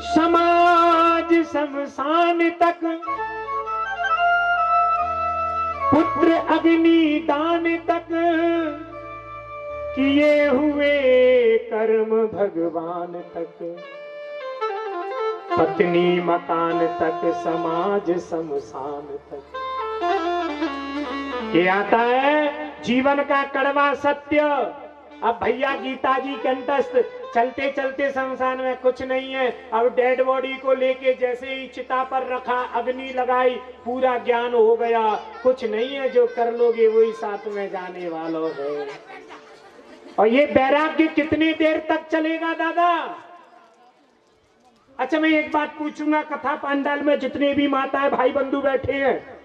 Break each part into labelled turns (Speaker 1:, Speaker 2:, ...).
Speaker 1: समाज शमशान तक पुत्र अग्नि दान तक किए हुए कर्म भगवान तक, पत्नी मकान तक समाज शमशान तक। ये आता है जीवन का कड़वा सत्य। अब भैया गीता जी कंठस्थ, चलते चलते शमशान में कुछ नहीं है। अब डेड बॉडी को लेके जैसे ही चिता पर रखा, अग्नि लगाई, पूरा ज्ञान हो गया। कुछ नहीं है, जो कर लोगे वही साथ में जाने वालों है। और ये वैराग्य कितनी देर तक चलेगा दादा? अच्छा, मैं एक बात पूछूंगा, कथा पंडाल में जितने भी माताएं भाई बंधु बैठे हैं,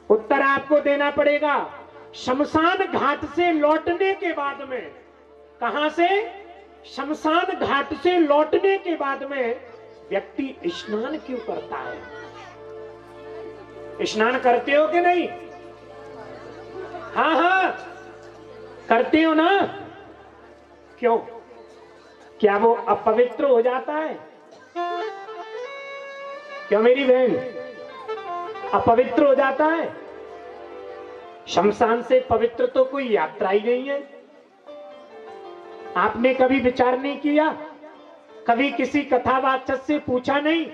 Speaker 1: उत्तर आपको देना पड़ेगा। शमशान घाट से लौटने के बाद में, कहां से? शमशान घाट से लौटने के बाद में व्यक्ति स्नान क्यों करता है? स्नान करते हो कि नहीं? हाँ हाँ करते हो ना? क्यों? क्या वो अपवित्र हो जाता है? क्यों मेरी बहन, अपवित्र हो जाता है? शमशान से पवित्र तो कोई यात्रा ही नहीं है। आपने कभी विचार नहीं किया? कभी किसी कथावाचक से पूछा नहीं?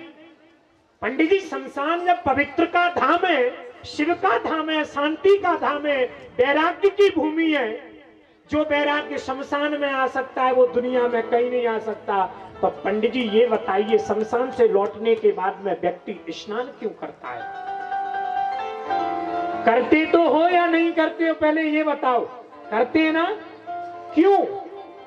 Speaker 1: पंडित जी, शमशान जब पवित्र का धाम है, शिव का धाम है, शांति का धाम है, वैराग्य की भूमि है, जो वैराग्य शमशान में आ सकता है वो दुनिया में कहीं नहीं आ सकता। तो पंडित जी ये बताइए, शमशान से लौटने के बाद में व्यक्ति स्नान क्यों करता है? करते तो हो या नहीं करते हो, पहले ये बताओ। करते हैं ना? क्यों?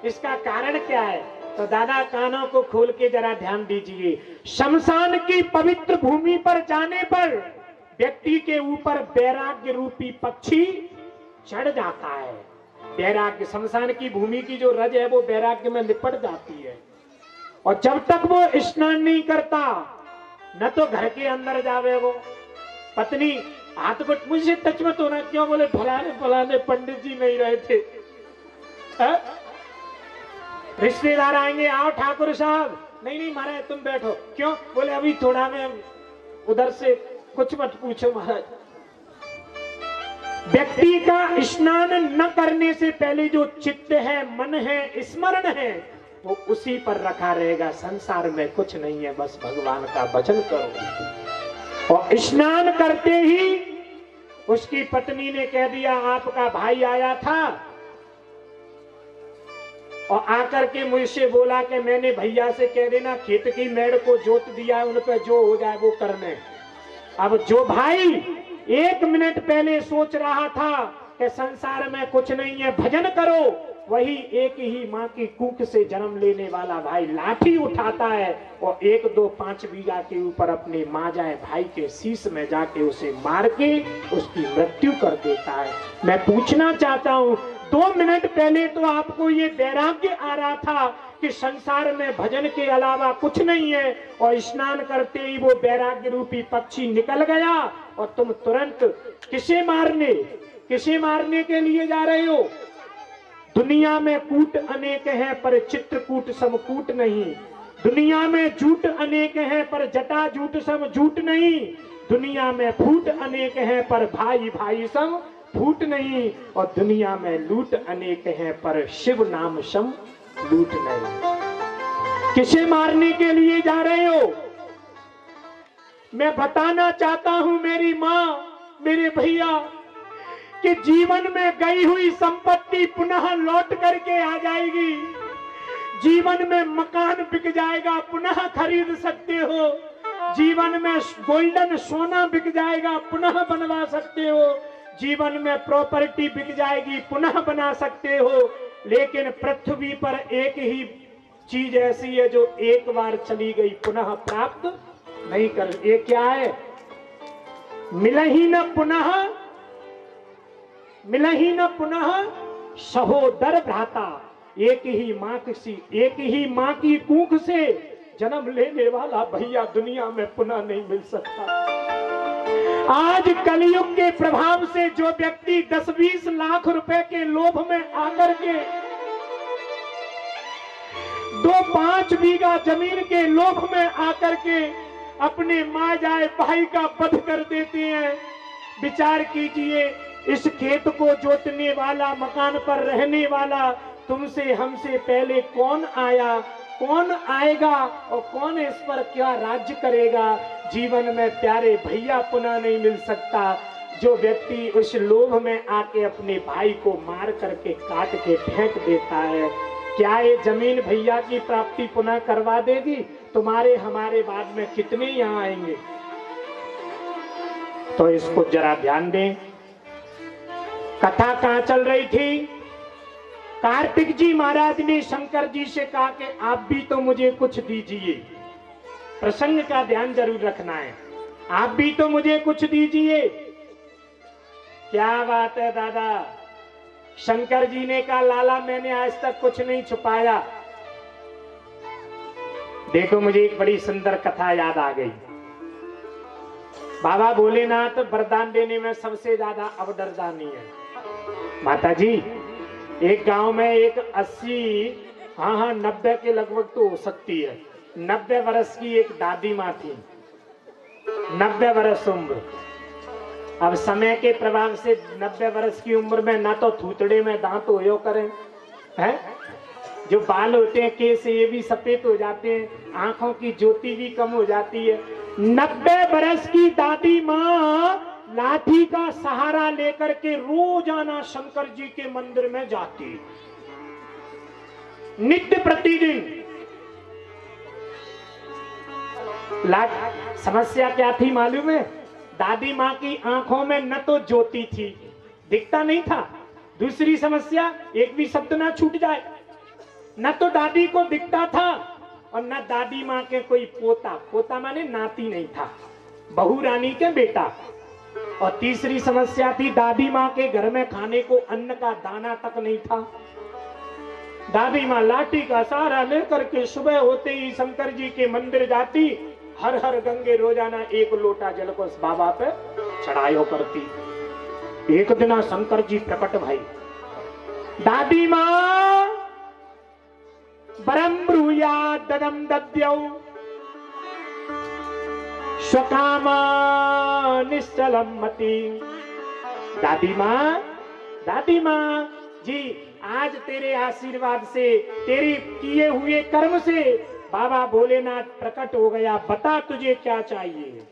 Speaker 1: इसका कारण क्या है? तो दादा कानों को खोल के जरा ध्यान दीजिए। शमशान की पवित्र भूमि पर जाने पर व्यक्ति के ऊपर वैराग्य रूपी पक्षी चढ़ जाता है। वैराग्य, शमशान की भूमि की जो रज है वो वैराग्य में लिपट जाती है। और जब तक वो स्नान नहीं करता, न तो घर के अंदर जावे वो, पत्नी हाथ को मुझे टच मत होना, क्यों? बोले फलाने फलाने पंडित जी नहीं रहे थे। रिश्तेदार आएंगे, आओ ठाकुर साहब, नहीं नहीं महाराज तुम बैठो, क्यों? बोले अभी थोड़ा मैं उधर से, कुछ मत पूछो महाराज। व्यक्ति का स्नान न करने से पहले जो चित्त है, मन है, स्मरण है, वो उसी पर रखा रहेगा। संसार में कुछ नहीं है, बस भगवान का भजन करो। और स्नान करते ही उसकी पत्नी ने कह दिया, आपका भाई आया था और आकर के मुझसे बोला कि मैंने भैया से कह देना खेत की मेड़ को जोत दिया है, उन पे जो हो जाए वो करने। अब जो भाई 1 मिनट पहले सोच रहा था कि संसार में कुछ नहीं है, भजन करो, वही एक ही माँ की कूख से जन्म लेने वाला भाई लाठी उठाता है और 1, 2, 5 बीघा के ऊपर अपने माँ जाए भाई के शीश में जाके उसे मार के उसकी मृत्यु कर देता है। मैं पूछना चाहता हूँ, 2 मिनट पहले तो आपको ये वैराग्य आ रहा था कि संसार में भजन के अलावा कुछ नहीं है, और स्नान करते ही वो वैराग्य रूपी पक्षी निकल गया और तुम तुरंत किसे मारने के लिए जा रहे हो? दुनिया में कूट अनेक हैं पर चित्रकूट सम कूट नहीं। दुनिया में झूठ अनेक हैं पर जटा झूठ सम झूठ नहीं। दुनिया में फूट अनेक हैं पर भाई भाई सम फूट नहीं। और दुनिया में लूट अनेक हैं पर शिव नाम सम लूट नहीं। किसे मारने के लिए जा रहे हो? मैं बताना चाहता हूं मेरी माँ, मेरे भैया, कि जीवन में गई हुई संपत्ति पुनः लौट करके आ जाएगी। जीवन में मकान बिक जाएगा, पुनः खरीद सकते हो। जीवन में गोल्डन सोना बिक जाएगा, पुनः बनवा सकते हो। जीवन में प्रॉपर्टी बिक जाएगी, पुनः बना सकते हो। लेकिन पृथ्वी पर एक ही चीज ऐसी है जो एक बार चली गई पुनः प्राप्त नहीं कर। ये क्या है? मिलही न पुनः सहोदर भ्राता। एक ही माँ की कूख से जन्म लेने वाला भैया दुनिया में पुनः नहीं मिल सकता। आज कलयुग के प्रभाव से जो व्यक्ति 10-20 लाख रुपए के लोभ में आकर के तो 5 बीघा जमीन के लोभ में आकर के अपने माँ जाए भाई का वध कर देते हैं। विचार कीजिए, इस खेत को जोतने वाला, मकान पर रहने वाला तुमसे हमसे पहले कौन आया, कौन आएगा और कौन इस पर क्या राज्य करेगा। जीवन में प्यारे भैया पुनः नहीं मिल सकता। जो व्यक्ति उस लोभ में आके अपने भाई को मार करके काट के फेंक देता है, क्या ये जमीन भैया की प्राप्ति पुनः करवा देगी? तुम्हारे हमारे बाद में कितने यहाँ आएंगे? तो इसको जरा ध्यान दें। कथा कहां चल रही थी? कार्तिक जी महाराज ने शंकर जी से कहा कि आप भी तो मुझे कुछ दीजिए। प्रसंग का ध्यान जरूर रखना है। आप भी तो मुझे कुछ दीजिए। क्या बात है दादा? शंकर जी ने कहा, लाला मैंने आज तक कुछ नहीं छुपाया। देखो, मुझे एक बड़ी सुंदर कथा याद आ गई। बाबा भोलेनाथ वरदान देने में सबसे ज्यादा अवदरदानी है। माता जी, एक गांव में एक 80, हाँ 90 के लगभग तो हो सकती है, 90 वर्ष की एक दादी माँ थी। 90 वर्ष उम्र। अब समय के प्रभाव से 90 वर्ष की उम्र में ना तो थूतड़े में दांत होयो करें, हैं? जो बाल होते हैं केस ये भी सफेद हो जाते हैं, आंखों की ज्योति भी कम हो जाती है। 90 वर्ष की दादी माँ लाठी का सहारा लेकर के रोजाना शंकर जी के मंदिर में जाती, नित्य प्रतिदिन। समस्या क्या थी मालूम है? दादी माँ की आंखों में न तो ज्योति थी, दिखता नहीं था। दूसरी समस्या, एक भी शब्द ना छूट जाए। न तो दादी को दिखता था और न दादी माँ के कोई पोता, पोता माने नाती नहीं था, बहू रानी के बेटा। और तीसरी समस्या थी, दादी माँ के घर में खाने को अन्न का दाना तक नहीं था। दादी माँ लाठी का सहारा लेकर के सुबह होते ही शंकर जी के मंदिर जाती, हर हर गंगे रोजाना 1 लोटा जल को उस बाबा पे चढ़ायो करती। एक दिन शंकर जी प्रकट भाई। दादी माँ परम ब्रूयात् ददम दद्यौ स्वकामा निश्चलम मति। दादी माँ जी, आज तेरे आशीर्वाद से, तेरी किए हुए कर्म से बाबा भोलेनाथ प्रकट हो गया। बता तुझे क्या चाहिए,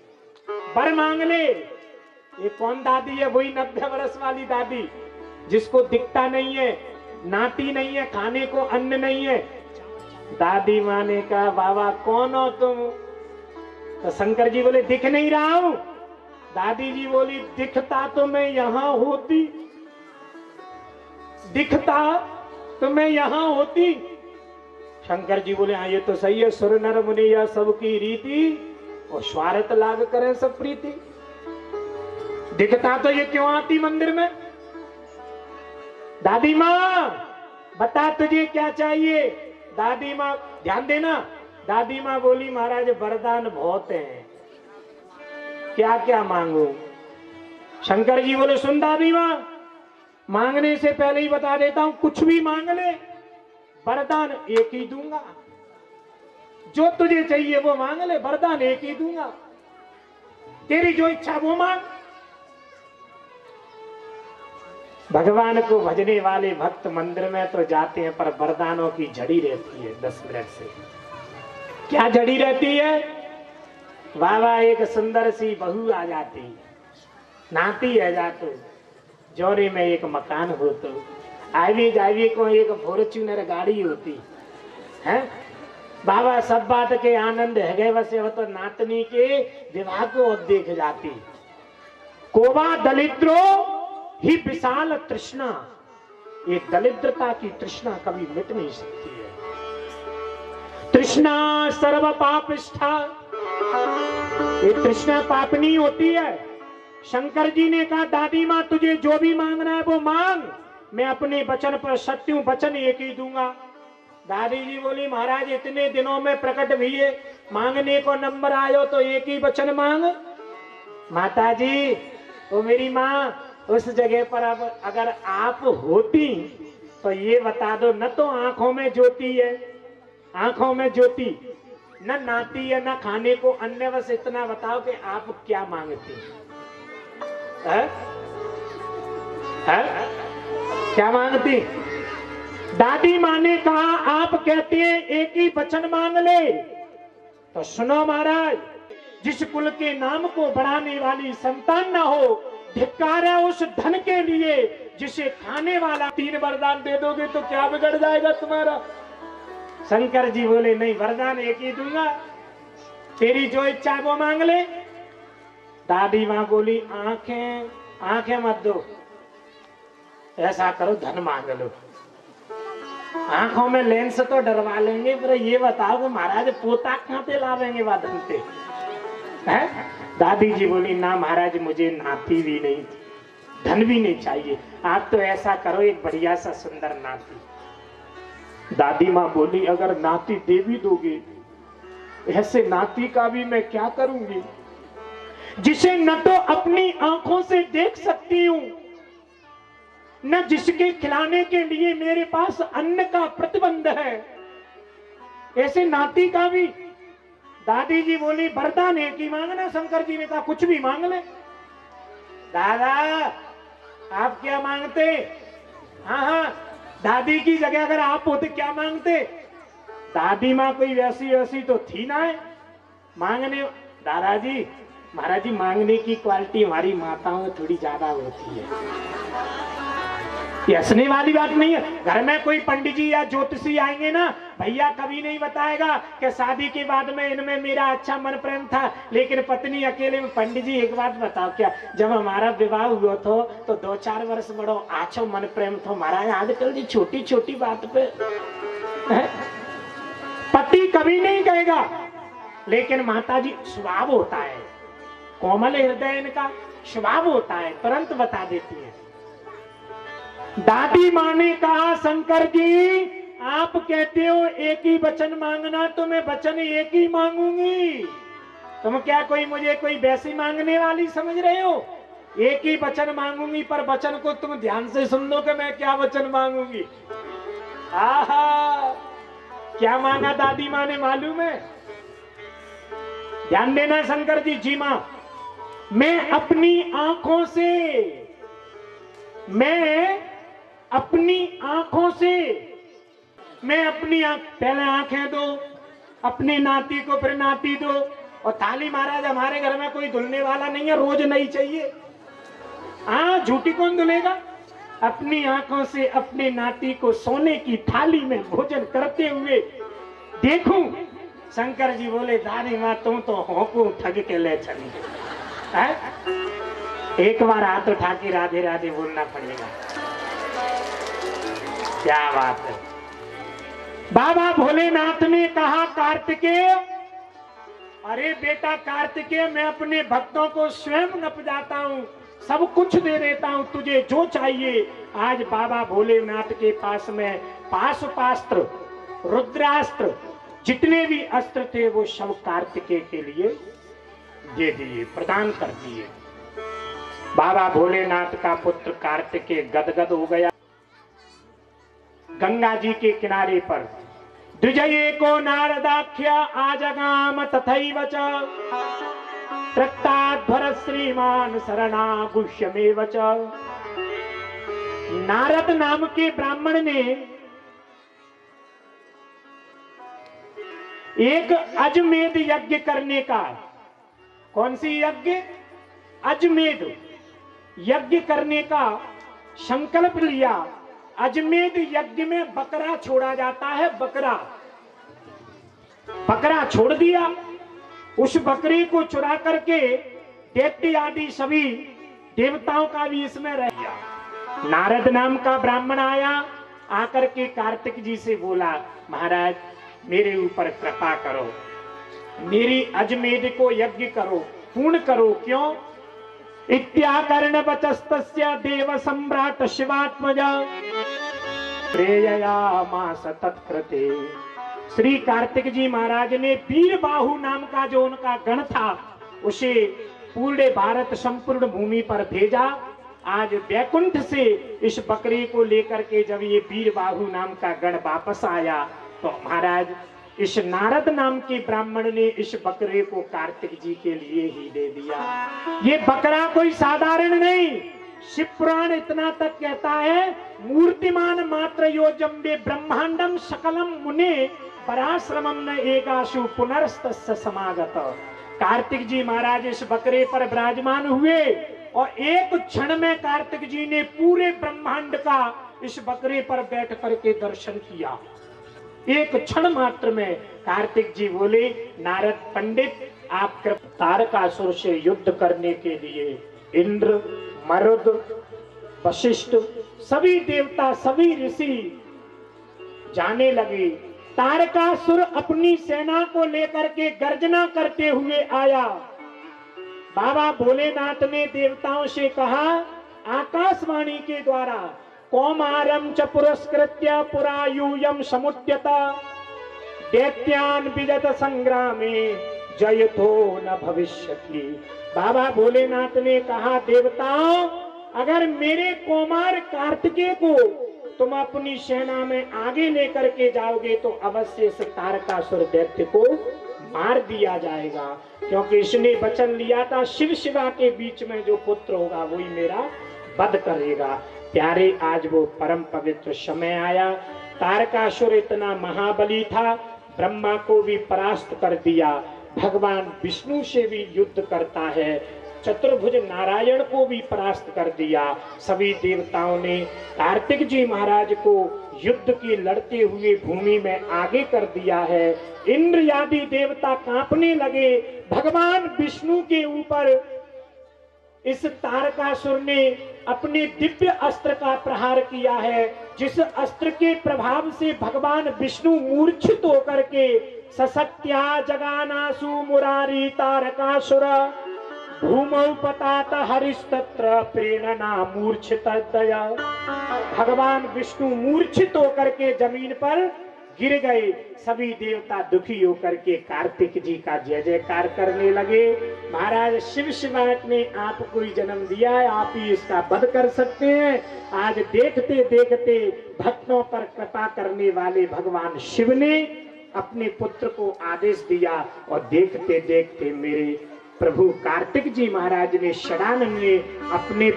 Speaker 1: वर मांग ले। ये कौन दादी है? वही 90 वर्ष वाली दादी, जिसको दिखता नहीं है, नाती नहीं है, खाने को अन्न नहीं है। दादी माँ ने कहा, बाबा कौन हो तुम? तो शंकर जी बोले, दिख नहीं रहा हूं। दादी जी बोली, दिखता तो मैं यहां होती, दिखता तो मैं यहां होती। शंकर जी बोले, हाँ ये तो सही है, सुर नर मुनि यह सबकी रीति और स्वार्थ लाग करे सब प्रीति। दिखता तो ये क्यों आती मंदिर में? दादी माँ बता तुझे क्या चाहिए? दादी माँ, ध्यान देना, दादी माँ बोली, महाराज वरदान बहुत हैं, क्या क्या मांगू? शंकर जी बोले, सुन दादी माँ, मांगने से पहले ही बता देता हूं, कुछ भी मांग ले, वरदान एक ही दूंगा। जो तुझे चाहिए वो मांग ले, वरदान एक ही दूंगा। तेरी जो इच्छा वो मांग। भगवान को भजने वाले भक्त मंदिर में तो जाते हैं, पर वरदानों की झड़ी रहती है 10 मिनट से। क्या झड़ी रहती है? बाबा एक सुंदर सी बहू आ जाती, नाती है जातो, जोरे में एक मकान हो तो आवी जावी को एक फॉर्च्यूनर गाड़ी होती है। बाबा सब बात के आनंद है गए, वैसे हो तो नातनी के विवाह को देख जाती। कोबा दलिद्रो ही विशाल तृष्णा, ये दलिद्रता की तृष्णा कभी मिट नहीं सकती है। तृष्णा सर्व पापिष्ठा, ये तृष्णा पापनी होती है। शंकर जी ने कहा, दादी माँ तुझे जो भी मांगना है वो मांग, मैं अपने वचन पर सत्य हूं, वचन एक ही दूंगा। दादी जी बोली, महाराज इतने दिनों में प्रकट भी है, मांगने को नंबर आयो तो एक ही वचन मांग। माता जी, वो मेरी माँ, उस जगह पर अब अगर आप होती तो ये बता दो, न तो आंखों में ज्योति है, आंखों में ज्योति, न नाती है न खाने को अन्य, बस इतना बताओ कि आप क्या मांगते हैं? क्या मांगती? दादी माँ ने कहा आप कहते हैं एक ही वचन मांग ले, तो सुनो महाराज, जिस कुल के नाम को बढ़ाने वाली संतान ना हो, धिक्कार है उस धन के लिए जिसे खाने वाला। 3 वरदान दे दोगे तो क्या बिगड़ जाएगा तुम्हारा? शंकर जी बोले नहीं, वरदान एक ही दूंगा, तेरी जो इच्छा वो मांग ले। दादी माँ बोली आंखें मत दो, ऐसा करो धन मांग लो। आंखों में लेंस तो डरवा लेंगे, पर ये बताओ कि महाराज पोता कहां से लावेंगे वादन पे? दादी जी बोली ना महाराज, मुझे नाती भी नहीं, धन भी नहीं चाहिए, आप तो ऐसा करो एक बढ़िया सा सुंदर नाती। दादी माँ बोली अगर नाती दे भी दोगे, ऐसे नाती का भी मैं क्या करूंगी जिसे न तो अपनी आंखों से देख सकती हूं, न जिसके खिलाने के लिए मेरे पास अन्न का प्रतिबंध है, ऐसे नाती का भी। दादी जी बोली वरदान है कि मांगना। शंकर जी ने कहा कुछ भी मांग ले। दादा आप क्या मांगते? हाँ, दादी की जगह अगर आप होते क्या मांगते? दादी माँ कोई वैसी तो थी ना है मांगने। दादाजी महाराज जी, मांगने की क्वालिटी हमारी माताओं में थोड़ी ज्यादा होती है, ये हंसने वाली बात नहीं है। घर में कोई पंडित जी या ज्योतिषी आएंगे ना, भैया कभी नहीं बताएगा कि शादी के बाद में इनमें मेरा अच्छा मन प्रेम था, लेकिन पत्नी अकेले में। पंडित जी एक बात बताओ, क्या जब हमारा विवाह हुआ था तो 2-4 वर्ष बड़ो आछो मन प्रेम था हमारा, आजकल जी छोटी छोटी बात पे पति कभी नहीं कहेगा, लेकिन माता जी स्वभाव होता है, कोमल हृदय इनका स्वभाव होता है, तुरंत बता देती है। दादी माँ ने कहा शंकर जी आप कहते हो एक ही वचन मांगना, तो मैं वचन एक ही मांगूंगी। तुम क्या मुझे कोई वैसी मांगने वाली समझ रहे हो? एक ही वचन मांगूंगी, पर वचन को तुम ध्यान से सुन लो कि मैं क्या वचन मांगूंगी। आहा, क्या मांगा दादी माँ ने मालूम है? ध्यान देना शंकर जी। जी माँ, मैं अपनी आंखों से पहले आंखें दो अपनी नाती को, फिर नाती दो। और थाली महाराज हमारे घर में कोई धुलने वाला नहीं है, रोज नहीं चाहिए। हाँ, झूठी कौन धुलेगा? अपनी आंखों से अपनी नाती को सोने की थाली में भोजन करते हुए देखूं। शंकर जी बोले दादी माँ तुम तो होंकू ठग के ले चली है? एक बार हाथ उठा के राधे राधे बोलना पड़ेगा। क्या बात है। बाबा भोलेनाथ ने कहा कार्तिकेय, अरे बेटा कार्तिकेय, मैं अपने भक्तों को स्वयं नप जाता हूँ, सब कुछ दे देता हूँ, तुझे जो चाहिए। आज बाबा भोलेनाथ के पास में पाशुपास्त्र, रुद्रास्त्र, जितने भी अस्त्र थे वो सब कार्तिकेय के लिए दे दिए, प्रदान कर दिए। बाबा भोलेनाथ का पुत्र कार्तिकेय गदगद हो गया। गंगा जी के किनारे पर द्विजये को नारदाख्या आजगाम तथैव च त्रक्ताध्वर श्रीमान शरणागुष्यमेव च। नारद नाम के ब्राह्मण ने एक अजमेध यज्ञ करने का, कौन सी यज्ञ? अजमेध यज्ञ करने का संकल्प लिया। अजमेध यज्ञ में बकरा छोड़ा जाता है, बकरा छोड़ दिया। उस बकरे को चुरा करके दैत्य आदि सभी देवताओं का भी इसमें रह गया। नारद नाम का ब्राह्मण आया, आकर के कार्तिक जी से बोला महाराज मेरे ऊपर कृपा करो, मेरी अजमेध को यज्ञ करो, पूर्ण करो। क्यों? इत्याकर्ण वचस्तस्य देव सम्राट शिवात्मजा प्रेययामास तत्कृते। श्री कार्तिक जी महाराज ने वीर बाहु नाम का जो उनका गण था उसे पूरे भारत संपूर्ण भूमि पर भेजा। आज वैकुंठ से इस बकरे को लेकर के जब ये वीर बाहु नाम का गण वापस आया तो महाराज इस नारद नाम के ब्राह्मण ने इस बकरे को कार्तिक जी के लिए ही दे दिया। ये बकरा कोई साधारण नहीं, शिव पुराण इतना तक कहता है, मूर्तिमान मात्र योजम्बे ब्रह्मांडम सकलम मुने पराश्रमम न एकाशु पुनर्स्तस्य समागत। कार्तिक जी महाराज इस बकरे पर विराजमान हुए और एक क्षण में कार्तिक जी ने पूरे ब्रह्मांड का इस बकरे पर बैठ करके दर्शन किया। एक क्षण मात्र में कार्तिक जी बोले, नारद पंडित आप तारकासुर से युद्ध करने के लिए इंद्र, मरुद, वशिष्ठ सभी देवता सभी ऋषि जाने लगे। तारकासुर अपनी सेना को लेकर के गर्जना करते हुए आया। बाबा भोलेनाथ ने देवताओं से कहा आकाशवाणी के द्वारा, कौमारम च पुरस्कृत्य पुरायूयम समुद्यता दैत्यान विजत संग्रामे जयतो न भविष्यति। बाबा भोलेनाथ ने कहा, देवताओं अगर मेरे कुमार कार्तिकेय को तुम अपनी सेना में आगे लेकर के जाओगे तो अवश्य इस तारकासुर दैत्य को मार दिया जाएगा, क्योंकि इसने वचन लिया था शिव शिवा के बीच में जो पुत्र होगा वही मेरा वध करेगा। प्यारे आज वो परम पवित्र समय आया। तारकासुर इतना महाबली था, ब्रह्मा को भी परास्त कर दिया, भगवान विष्णु से भी युद्ध करता है, चतुर्भुज नारायण को भी परास्त कर दिया। सभी देवताओं ने कार्तिक जी महाराज को युद्ध की लड़ते हुए भूमि में आगे कर दिया है। इंद्र आदि देवता कांपने लगे। भगवान विष्णु के ऊपर इस तारकासुर ने अपने दिव्य अस्त्र का प्रहार किया है, जिस अस्त्र के प्रभाव से भगवान विष्णु मूर्छित होकर के ससत्या जगानासु मुरारी तारकासुर भूमौ पतात हरिस्तत्र प्रेरणा मूर्छित दया। भगवान विष्णु मूर्छित होकर के जमीन पर गिर गए। सभी देवता दुखी होकर के कार्तिक जी का जय जयकार करने लगे। महाराज शिव शिवाट ने आपको ही जन्म दिया है, आप ही इसका वध कर सकते हैं। आज देखते देखते भक्तों पर कृपा करने वाले भगवान शिव ने अपने पुत्र को आदेश दिया और देखते देखते मेरे प्रभु कार्तिक जी महाराज ने षडानन ने अपने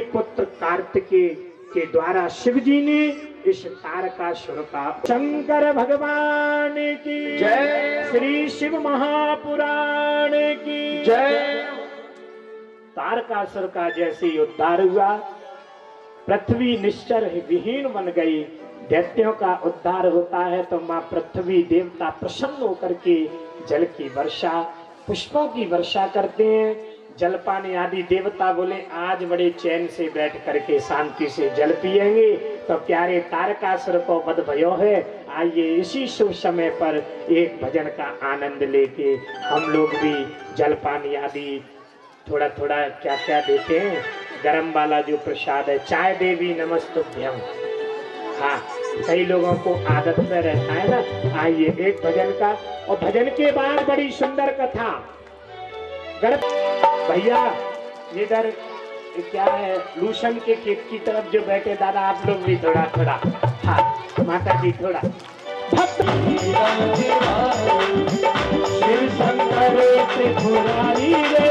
Speaker 1: पुत्र कार्तिकेय के द्वारा शिव जी ने इस तारकासुर का। शंकर भगवान की जय, श्री शिव महापुराण की जय। तारकासुर का जैसे ही उद्धार हुआ, पृथ्वी निश्चर विहीन बन गई। दैत्यों का उद्धार होता है तो माँ पृथ्वी देवता प्रसन्न होकर के जल की वर्षा, पुष्पों की वर्षा करते हैं। जल पानी आदि देवता बोले आज बड़े चैन से बैठ करके शांति से जल पिएंगे। तो प्यारे तारकासुर को वध भयो है। आइए इसी शुभ समय पर एक भजन का आनंद लेके हम लोग भी जल पानी आदि थोड़ा थोड़ा क्या क्या देते हैं। गरम वाला जो प्रसाद है, चाय देवी नमस्तुभ्यम। हाँ, कई लोगों को आदत में रहता है ना। आइए एक भजन का, और भजन के बाद बड़ी सुंदर कथा। भैया इधर क्या है, लूशन के खेत की तरफ जो बैठे दादा, आप लोग भी थोड़ा थोड़ा। हाँ माता जी थोड़ा। शिव शंकर त्रिपुरारी रे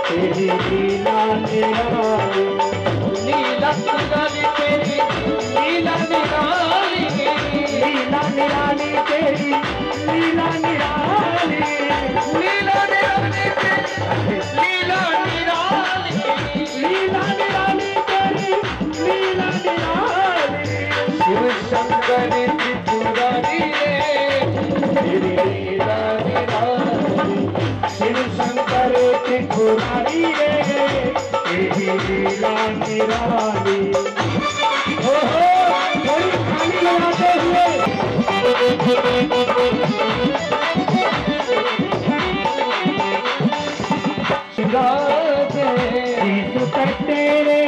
Speaker 1: तेरी लीला निराली, लीला तेरी लीला निराली, लीला निराली तेरी लीला निराली, लीला निराली तेरी लीला निराली, लीला निराली तेरी लीला निराली। शिव शंकर त्रिपुरारी रे तेरी लीला निराली, शिव शंकर त्रिपुरारी रे तेरी लीला निराली। हो थोड़ी खाली लगाते हुए शीश पे तेरे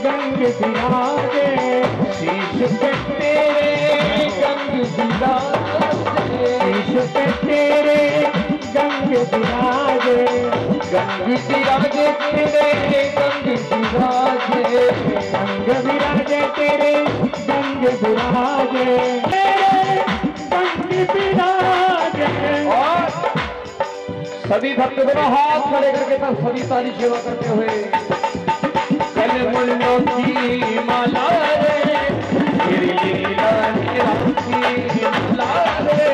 Speaker 1: गंग बिराजे, शीश पे तेरे गंग बिराजे, शीश पे तेरे गंग बिराजे, गंग बिराजे तेरे गंग बिराजे, गंग बिराजे तेरे गंग बिराजे, तेरे गंग
Speaker 2: और सभी भक्त दोनों हाथ खड़े करके तब सभी सारी सेवा करते हुए कल मुल्लों की माला रे मेरी लीला की माला रे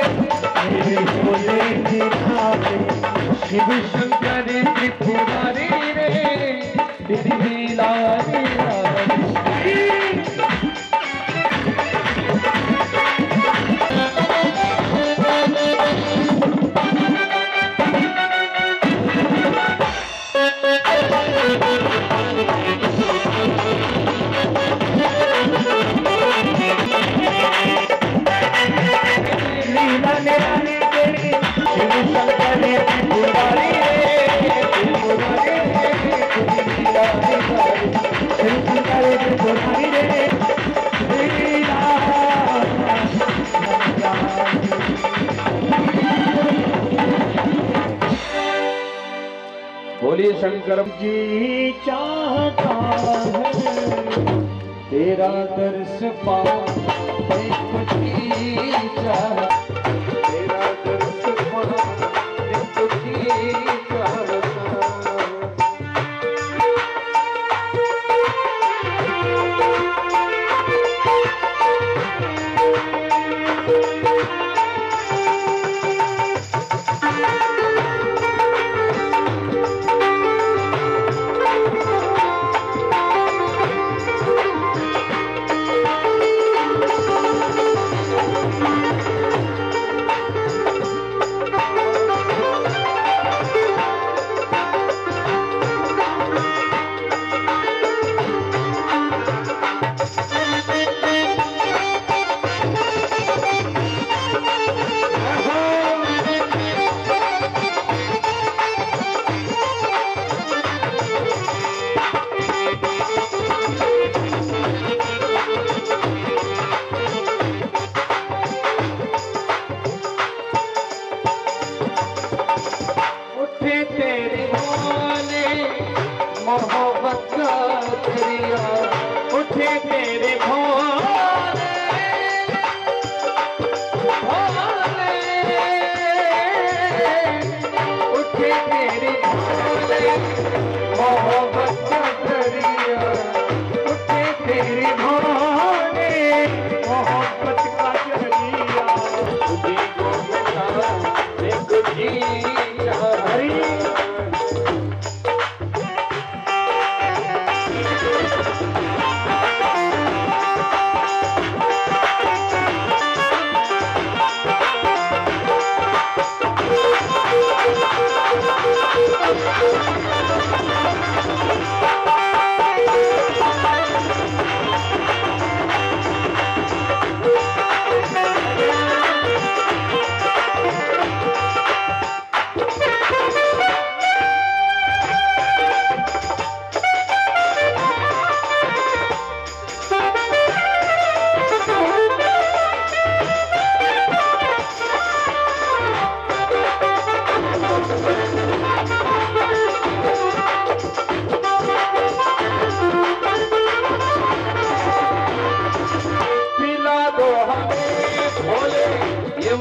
Speaker 2: मेरे भोले की नावे शिव शंकर त्रिपुरारी रे तेरी लीला बोलिए शंकर
Speaker 1: जी चाहता है तेरा दर्श पाऊं
Speaker 2: तेरा दर्श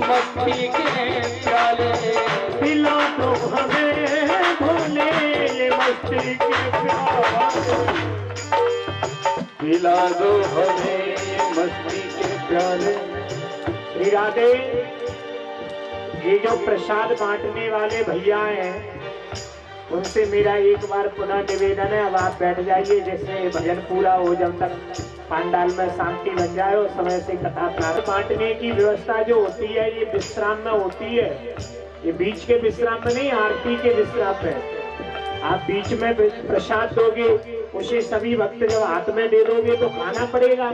Speaker 2: मस्ती के प्याले पिला दो हमें भोले ये मस्ती के प्याले पिला दो हमें ये मस्ती के प्याले।
Speaker 1: श्री राधे, ये जो प्रसाद बांटने वाले भैया हैं उनसे मेरा एक बार पुनः निवेदन है, अब आप बैठ जाइए जिससे भजन पूरा हो, जब तक पांडाल में शांति बन जाए और समय से कथा प्रारंभ। बांटने की व्यवस्था जो होती है ये विश्राम में होती है, ये बीच के विश्राम में नहीं, आरती के विश्राम में। आप बीच में प्रसाद दोगे, उसे सभी भक्त जब हाथ में दे दोगे तो खाना पड़ेगा,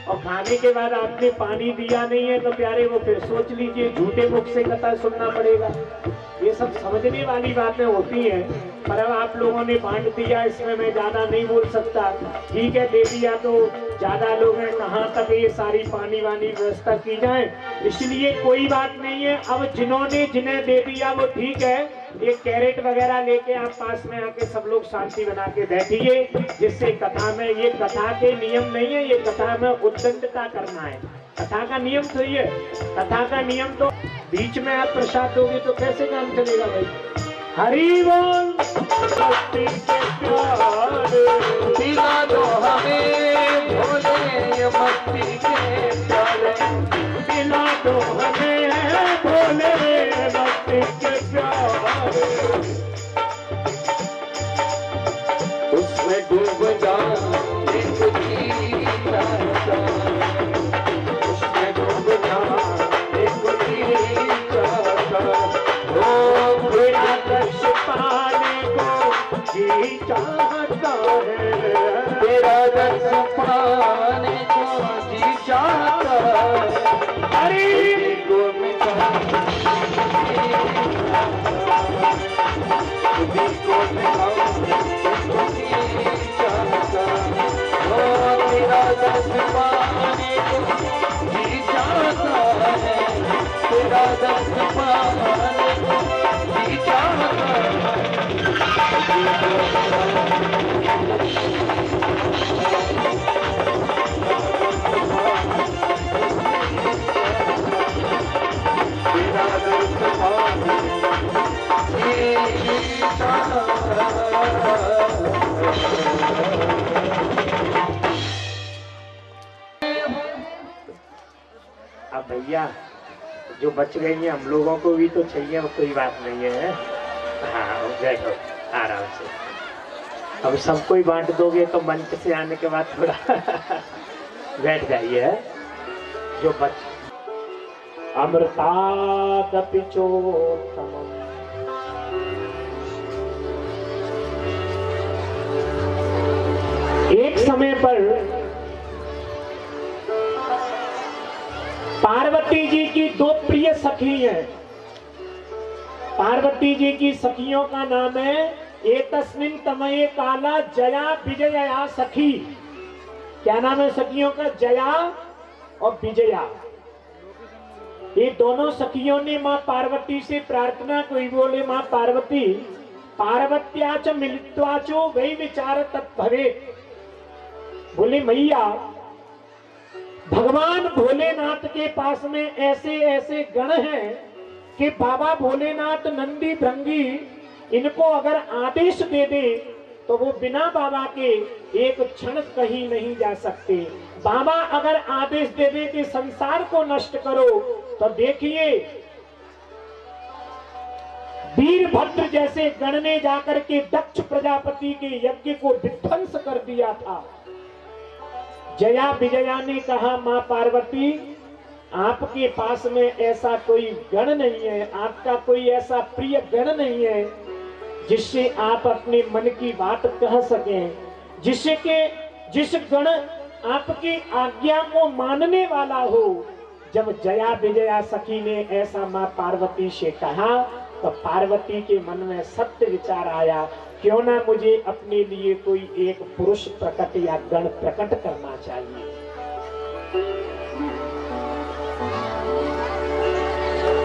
Speaker 1: और खाने के बाद आपने पानी दिया नहीं है तो प्यारे वो फिर सोच लीजिए झूठे मुख से कथा सुनना पड़ेगा। ये सब समझने वाली बातें होती हैं, पर अब आप लोगों ने बांट दिया, इसमें मैं ज्यादा नहीं बोल सकता। ठीक है, दे दिया तो ज्यादा लोग हैं, कहाँ तक ये सारी पानी वानी व्यवस्था की जाए, इसलिए कोई बात नहीं है। अब जिन्होंने जिन्हें दे दिया वो ठीक है, एक कैरेट वगैरह लेके आप पास में आके सब लोग शांति बना के बैठिए, जिससे कथा में, ये कथा के नियम नहीं है, ये कथा में उद्दंडता करना है। कथा का नियम तो ये, कथा का नियम तो बीच में आप प्रसाद दोगे तो कैसे काम चलेगा भाई? हरि बोल। मस्ती के प्यारे
Speaker 2: पिला दो हमें भोले मस्ती के प्याले,
Speaker 1: पिला दो हमें भोले मस्ती के प्यारे।
Speaker 2: उसमें डूब जाऊं एक जीता सा, उसमें डूब जाऊं एक जीता सा। ओ
Speaker 1: बिना दर्श पाने को जी चाहता है,
Speaker 2: तेरा दर्श पाने को जी चाहता है।
Speaker 1: हरि
Speaker 2: को मिटा को मिटाओ इसको जी चाहता। ओ तेरा दर्श पाने को जी चाहता है, तेरा दर्श पाने को जी चाहता तेरा दर्श पाने जी चाहता।
Speaker 1: अब भैया जो बच गई है हम लोगों को भी तो चाहिए, कोई बात नहीं है। हाँ बैठो आराम से। अब सबको ही बांट दोगे तो मंच से आने के बाद थोड़ा बैठ जाइए। जो बच अमृतादपि चोत्तमम्, एक समय पर पार्वती जी की दो प्रिय सखी हैं। पार्वती जी की सखियों का नाम है एतस्मिन् तमये काला जया विजया सखी। क्या नाम है सखियों का? जया और विजया। ये दोनों सखियों ने मां पार्वती से प्रार्थना की, बोले मां पार्वती पार्वत्या च मिलित्वा चो वही विचार तत्भवेत्। बोले मैया भगवान भोलेनाथ के पास में ऐसे ऐसे गण हैं कि बाबा भोलेनाथ नंदी भृंगी इनको अगर आदेश दे दे तो वो बिना बाबा के एक क्षण कहीं नहीं जा सकते। बाबा अगर आदेश दे दे कि संसार को नष्ट करो तो देखिए वीरभद्र जैसे गण ने जाकर के दक्ष प्रजापति के यज्ञ को विध्वंस कर दिया था। जया विजया ने कहा मां पार्वती आपके पास में ऐसा कोई गण नहीं है, आपका कोई ऐसा प्रिय गण नहीं है जिससे आप अपने मन की बात कह सकें, जिस गण आपकी आज्ञा को मानने वाला हो। जब जया विजया सखी ने ऐसा मां पार्वती से कहा तो पार्वती के मन में सत्य विचार आया, क्यों ना मुझे अपने लिए कोई एक पुरुष प्रकट या गण प्रकट करना चाहिए।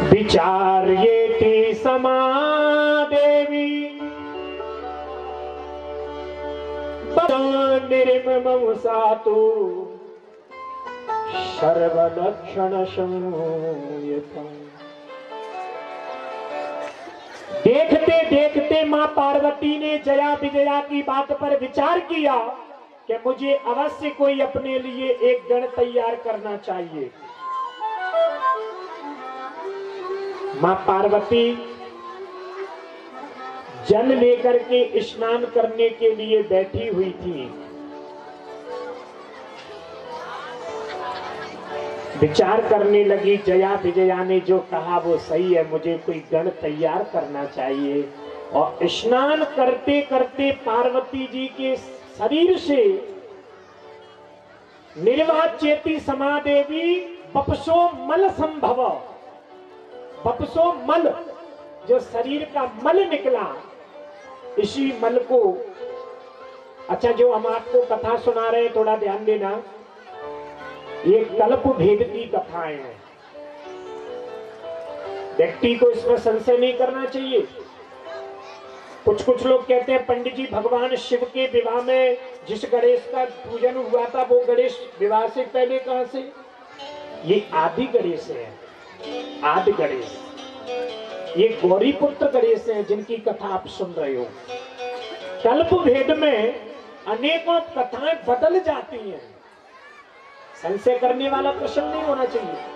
Speaker 1: विचार ये थी समादेवी निर्मम सातु सर्वलक्षण संयुतम्। देखते देखते मां पार्वती ने जया विजया की बात पर विचार किया कि मुझे अवश्य कोई अपने लिए एक गण तैयार करना चाहिए। मां पार्वती जल लेकर के स्नान करने के लिए बैठी हुई थी। विचार करने लगी, जया विजया ने जो कहा वो सही है, मुझे कोई गण तैयार करना चाहिए। और स्नान करते करते पार्वती जी के शरीर से निर्वाचेति समादेवी बपसो मल संभव। बपसो मल, जो शरीर का मल निकला, इसी मल को, अच्छा जो हम आपको कथा सुना रहे हैं थोड़ा ध्यान देना, ये कल्प भेद की कथाएं हैं। व्यक्ति को इसमें संशय नहीं करना चाहिए। कुछ लोग कहते हैं पंडित जी भगवान शिव के विवाह में जिस गणेश का पूजन हुआ था वो गणेश विवाह से पहले कहां से? ये आदि गणेश है। आदि गणेश, ये गौरी पुत्र गणेश हैं जिनकी कथा आप सुन रहे हो। कल्प भेद में अनेकों कथाएं बदल जाती हैं, संशय करने वाला प्रश्न नहीं होना चाहिए।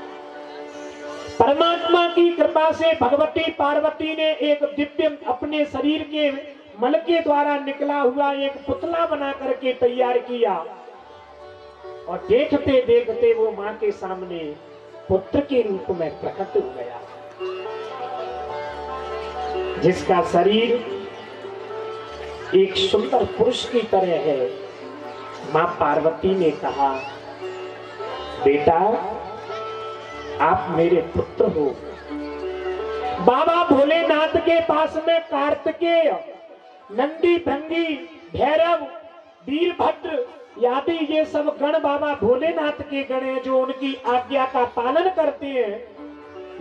Speaker 1: परमात्मा की कृपा से भगवती पार्वती ने एक दिव्य अपने शरीर के मल के द्वारा निकला हुआ एक पुतला बना करके तैयार किया, और देखते देखते वो मां के सामने पुत्र के रूप में प्रकट हो गया, जिसका शरीर एक सुंदर पुरुष की तरह है। मां पार्वती ने कहा, बेटा आप मेरे पुत्र हो। बाबा भोलेनाथ के पास में कार्तिकेय, नंदी, भृंगी, भैरव, वीरभद्र आदि ये सब गण बाबा भोलेनाथ के गण हैं जो उनकी आज्ञा का पालन करते हैं।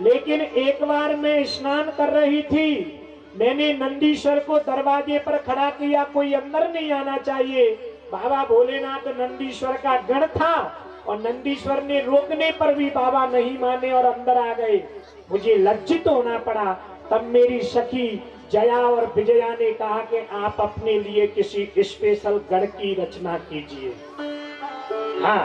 Speaker 1: लेकिन एक बार मैं स्नान कर रही थी, मैंने नंदीश्वर को दरवाजे पर खड़ा किया, कोई अंदर नहीं आना चाहिए। बाबा भोलेनाथ नंदीश्वर का गण था और नंदीश्वर ने रोकने पर भी बाबा नहीं माने और अंदर आ गए। मुझे लज्जित होना पड़ा। तब मेरी सखी जया और विजया ने कहा कि आप अपने लिए किसी स्पेशल गण की रचना कीजिए। हाँ,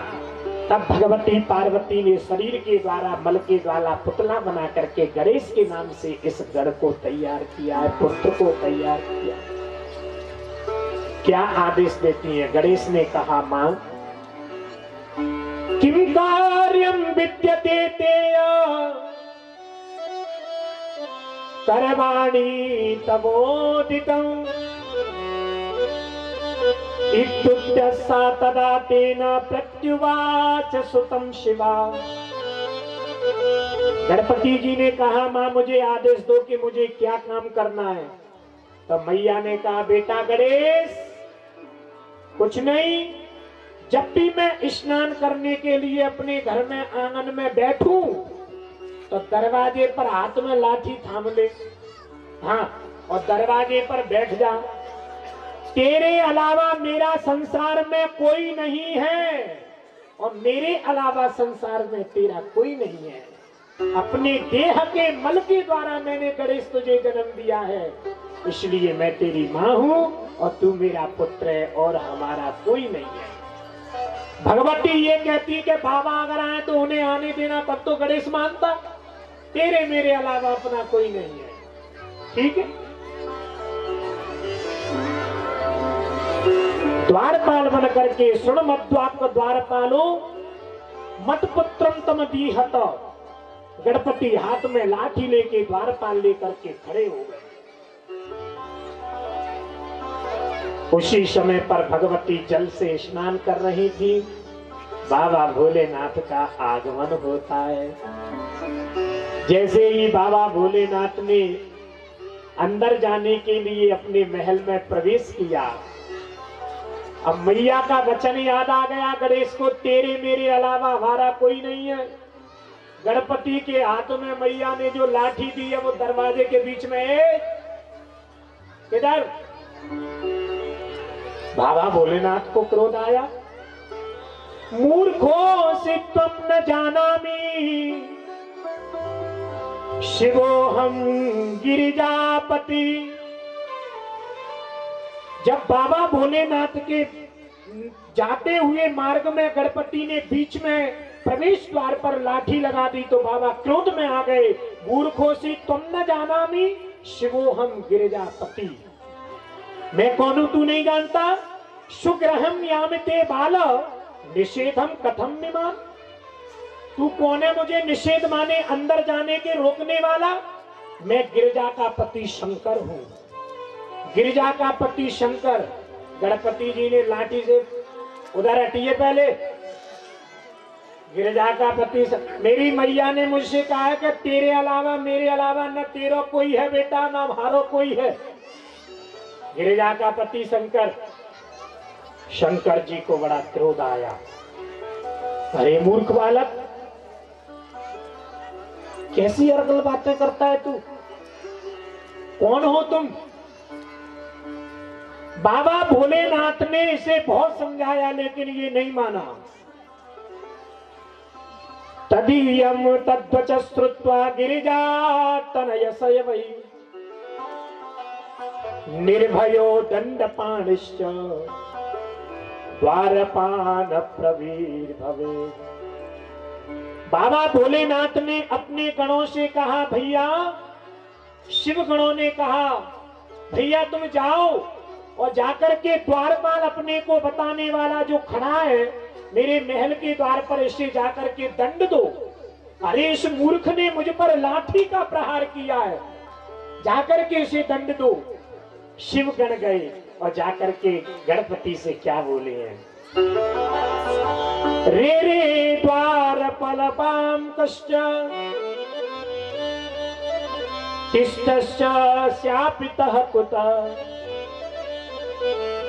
Speaker 1: तब भगवती पार्वती ने शरीर के द्वारा, मल के द्वारा पुतला बना करके गणेश के नाम से इस गण को तैयार किया है, पुत्र को तैयार किया। क्या आदेश देती है? गणेश ने कहा, मां किम कार्यम विद्यते तेया करवाणी तबोदितम् इत्युक्तस्सा तदा तेन प्रत्युवाच सुतम शिवा। गणपति जी ने कहा, मां मुझे आदेश दो कि मुझे क्या काम करना है। तब मैया ने कहा, बेटा गणेश कुछ नहीं, जब भी मैं स्नान करने के लिए अपने घर में आंगन में बैठूं तो दरवाजे पर हाथ में लाठी थाम ले, हाँ, और दरवाजे पर बैठ जा। तेरे अलावा मेरा संसार में कोई नहीं है और मेरे अलावा संसार में तेरा कोई नहीं है। अपने देह के मल के द्वारा मैंने गणेश तुझे जन्म दिया है, इसलिए मैं तेरी माँ हूँ और तू मेरा पुत्र है और हमारा कोई नहीं है। भगवती ये कहती कि बाबा अगर आए तो उन्हें आने देना, तब तो गणेश मानता, तेरे मेरे अलावा अपना कोई नहीं है। ठीक है। द्वारपाल बन करके सुन मध्वाप द्वारपालो मत पुत्रम तम दीहत। गणपति हाथ में लाठी लेके द्वारपाल लेकर के खड़े हो गए। उसी समय पर भगवती जल से स्नान कर रही थी। बाबा भोलेनाथ का आगमन होता है। जैसे ही बाबा भोलेनाथ ने अंदर जाने के लिए अपने महल में प्रवेश किया, अब मैया का वचन याद आ गया गणेश को, तेरे मेरे अलावा हमारा कोई नहीं है। गणपति के हाथ में मैया ने जो लाठी दी है वो दरवाजे के बीच में, किधर? बाबा भोलेनाथ को क्रोध आया। मूर्खो से तुम न जानामि शिवो हम गिरिजापति। जब बाबा भोलेनाथ के जाते हुए मार्ग में गणपति ने बीच में प्रवेश द्वार पर लाठी लगा दी तो बाबा क्रोध में आ गए। मूर्खो से तुम न जानामि शिवो हम गिरिजापति। मैं कौन हूं तू नहीं जानता? सुग्रहम यामिते बाल निषेधम कथम निमान। तू कौन है मुझे निषेध माने अंदर जाने के रोकने वाला? मैं गिरिजा का पति शंकर हूं। गिरिजा का पति शंकर। गणपति जी ने लाठी से, उधर हटिए पहले। गिरिजा का पति, मेरी मैया ने मुझसे कहा है कि तेरे अलावा मेरे अलावा न तेरा कोई है बेटा, न हमारो कोई है। गिरिजा का पति शंकर। शंकर जी को बड़ा क्रोध आया। अरे मूर्ख बालक, कैसी अरगल बातें करता है तू? कौन हो तुम? बाबा भोलेनाथ ने इसे बहुत समझाया लेकिन ये नहीं माना। तदीयम तद्वच श्रुत्वा गिरिजातनयसय वै निर्भयो दंडपाणिश्च द्वारपान प्रवीर भवे। बाबा भोलेनाथ ने अपने गणों से कहा, भैया, शिव गणों ने कहा, भैया तुम जाओ और जाकर के द्वारपाल अपने को बताने वाला जो खड़ा है मेरे महल के द्वार पर, इसे जाकर के दंड दो। अरे इस मूर्ख ने मुझ पर लाठी का प्रहार किया है, जाकर के इसे दंड दो। शिव गण गए और जाकर के गणपति से क्या बोले हैं, रे रे द्वारपालपाम कश्च तिष्ठश्च स्यापितः कुतः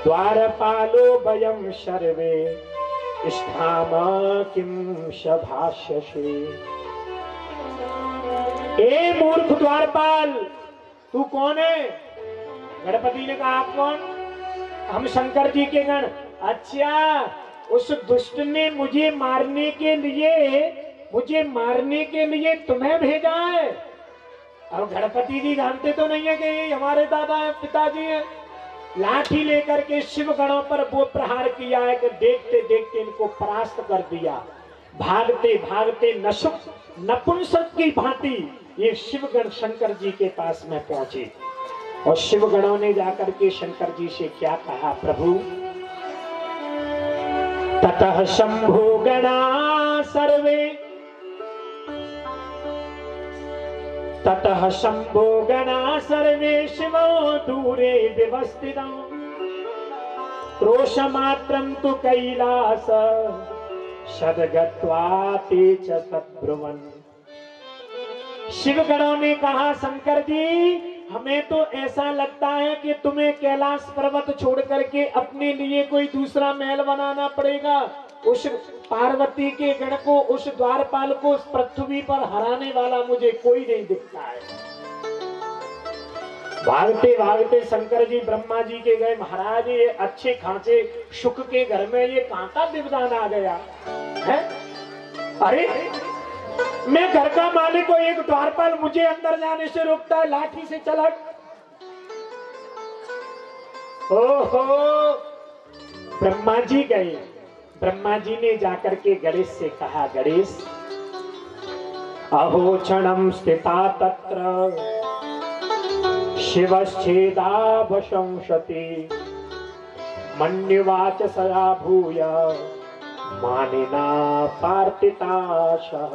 Speaker 1: द्वारपालो वयं सर्वे स्थाम किं शभाष्यसे। ए मूर्ख द्वारपाल, तू कौन है? गणपति ने कहा, आप कौन? हम शंकर जी के गण। अच्छा, उस दुष्ट ने मुझे मारने के लिए तुम्हें भेजा है। अब गणपति जी जानते तो नहीं है कि ये हमारे दादा है, पिताजी है। लाठी लेकर के शिव गणों पर वो प्रहार किया है कि देखते देखते इनको परास्त कर दिया। भागते भागते नपुंसक की भांति ये शिवगण शंकर जी के पास में पहुंचे और शिव गणों ने जाकर के शंकर जी से क्या कहा, प्रभु, ततः शंभो गणा सर्वे, ततः शंभो गणा सर्वे शिवो दूरे व्यवस्थितं क्रोशमात्रं तु कैलास सद्गत्वा ते च तद्ब्रुवन्। शिव गणों ने कहा, शंकर जी, हमें तो ऐसा लगता है कि तुम्हें कैलाश पर्वत छोड़ करके अपने लिए कोई दूसरा महल बनाना पड़ेगा। उस पार्वती के गण को, उस द्वारपाल को उस पृथ्वी पर हराने वाला मुझे कोई नहीं दिखता है। भागते भागते शंकर जी ब्रह्मा जी के गए, महाराज ये अच्छे खांचे शुक के घर में ये कहां का विवधान आ गया है? अरे मैं घर का मालिक हूं, एक द्वारपाल मुझे अंदर जाने से रोकता है, लाठी से चलक। ओहो, ब्रह्मा जी गए। ब्रह्मा जी ने जाकर के गणेश से कहा, गणेश, अहो क्षणम स्थिता तत्र शिवश्चेदावशंसति मन्युवाच सया भूय मानिना पार्थिताशः।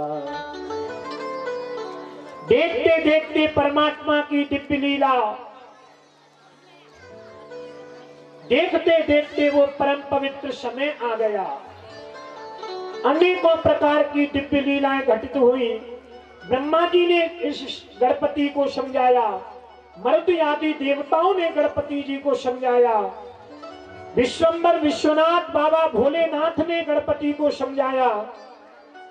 Speaker 1: देखते देखते परमात्मा की दिव्य लीला, देखते देखते वो परम पवित्र समय आ गया। अनेकों प्रकार की दिव्य लीलाएं घटित हुई। ब्रह्मा जी ने इस गणपति को समझाया, मरुद आदि देवताओं ने गणपति जी को समझाया, विश्वंभर विश्वनाथ बाबा भोलेनाथ ने गणपति को समझाया,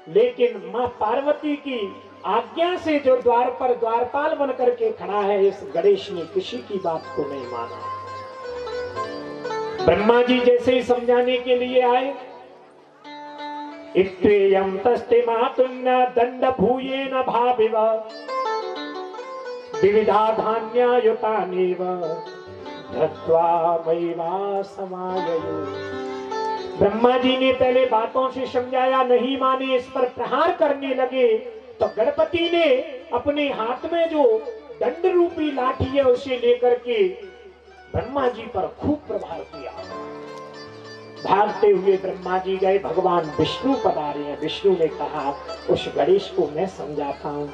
Speaker 1: लेकिन मां पार्वती की आज्ञा से जो द्वार पर द्वारपाल बन करके खड़ा है, इस गणेश ने किसी की बात को नहीं माना। ब्रह्मा जी जैसे ही समझाने के लिए आए, इत्रेयं तस्ते मातुन्ना दंड भूयेन भाविव विविधा धान्यायुतानेव धत्वा मैवा समाययु। ब्रह्मा जी ने पहले बातों से समझाया, नहीं माने, इस पर प्रहार करने लगे। तो गणपति ने अपने हाथ में जो दंड रूपी लाठी है उसे लेकर के ब्रह्मा जी पर खूब प्रहार किया। भागते हुए ब्रह्मा जी गए, भगवान विष्णु पधारे हैं। विष्णु ने कहा, उस गणेश को मैं समझाता हूं।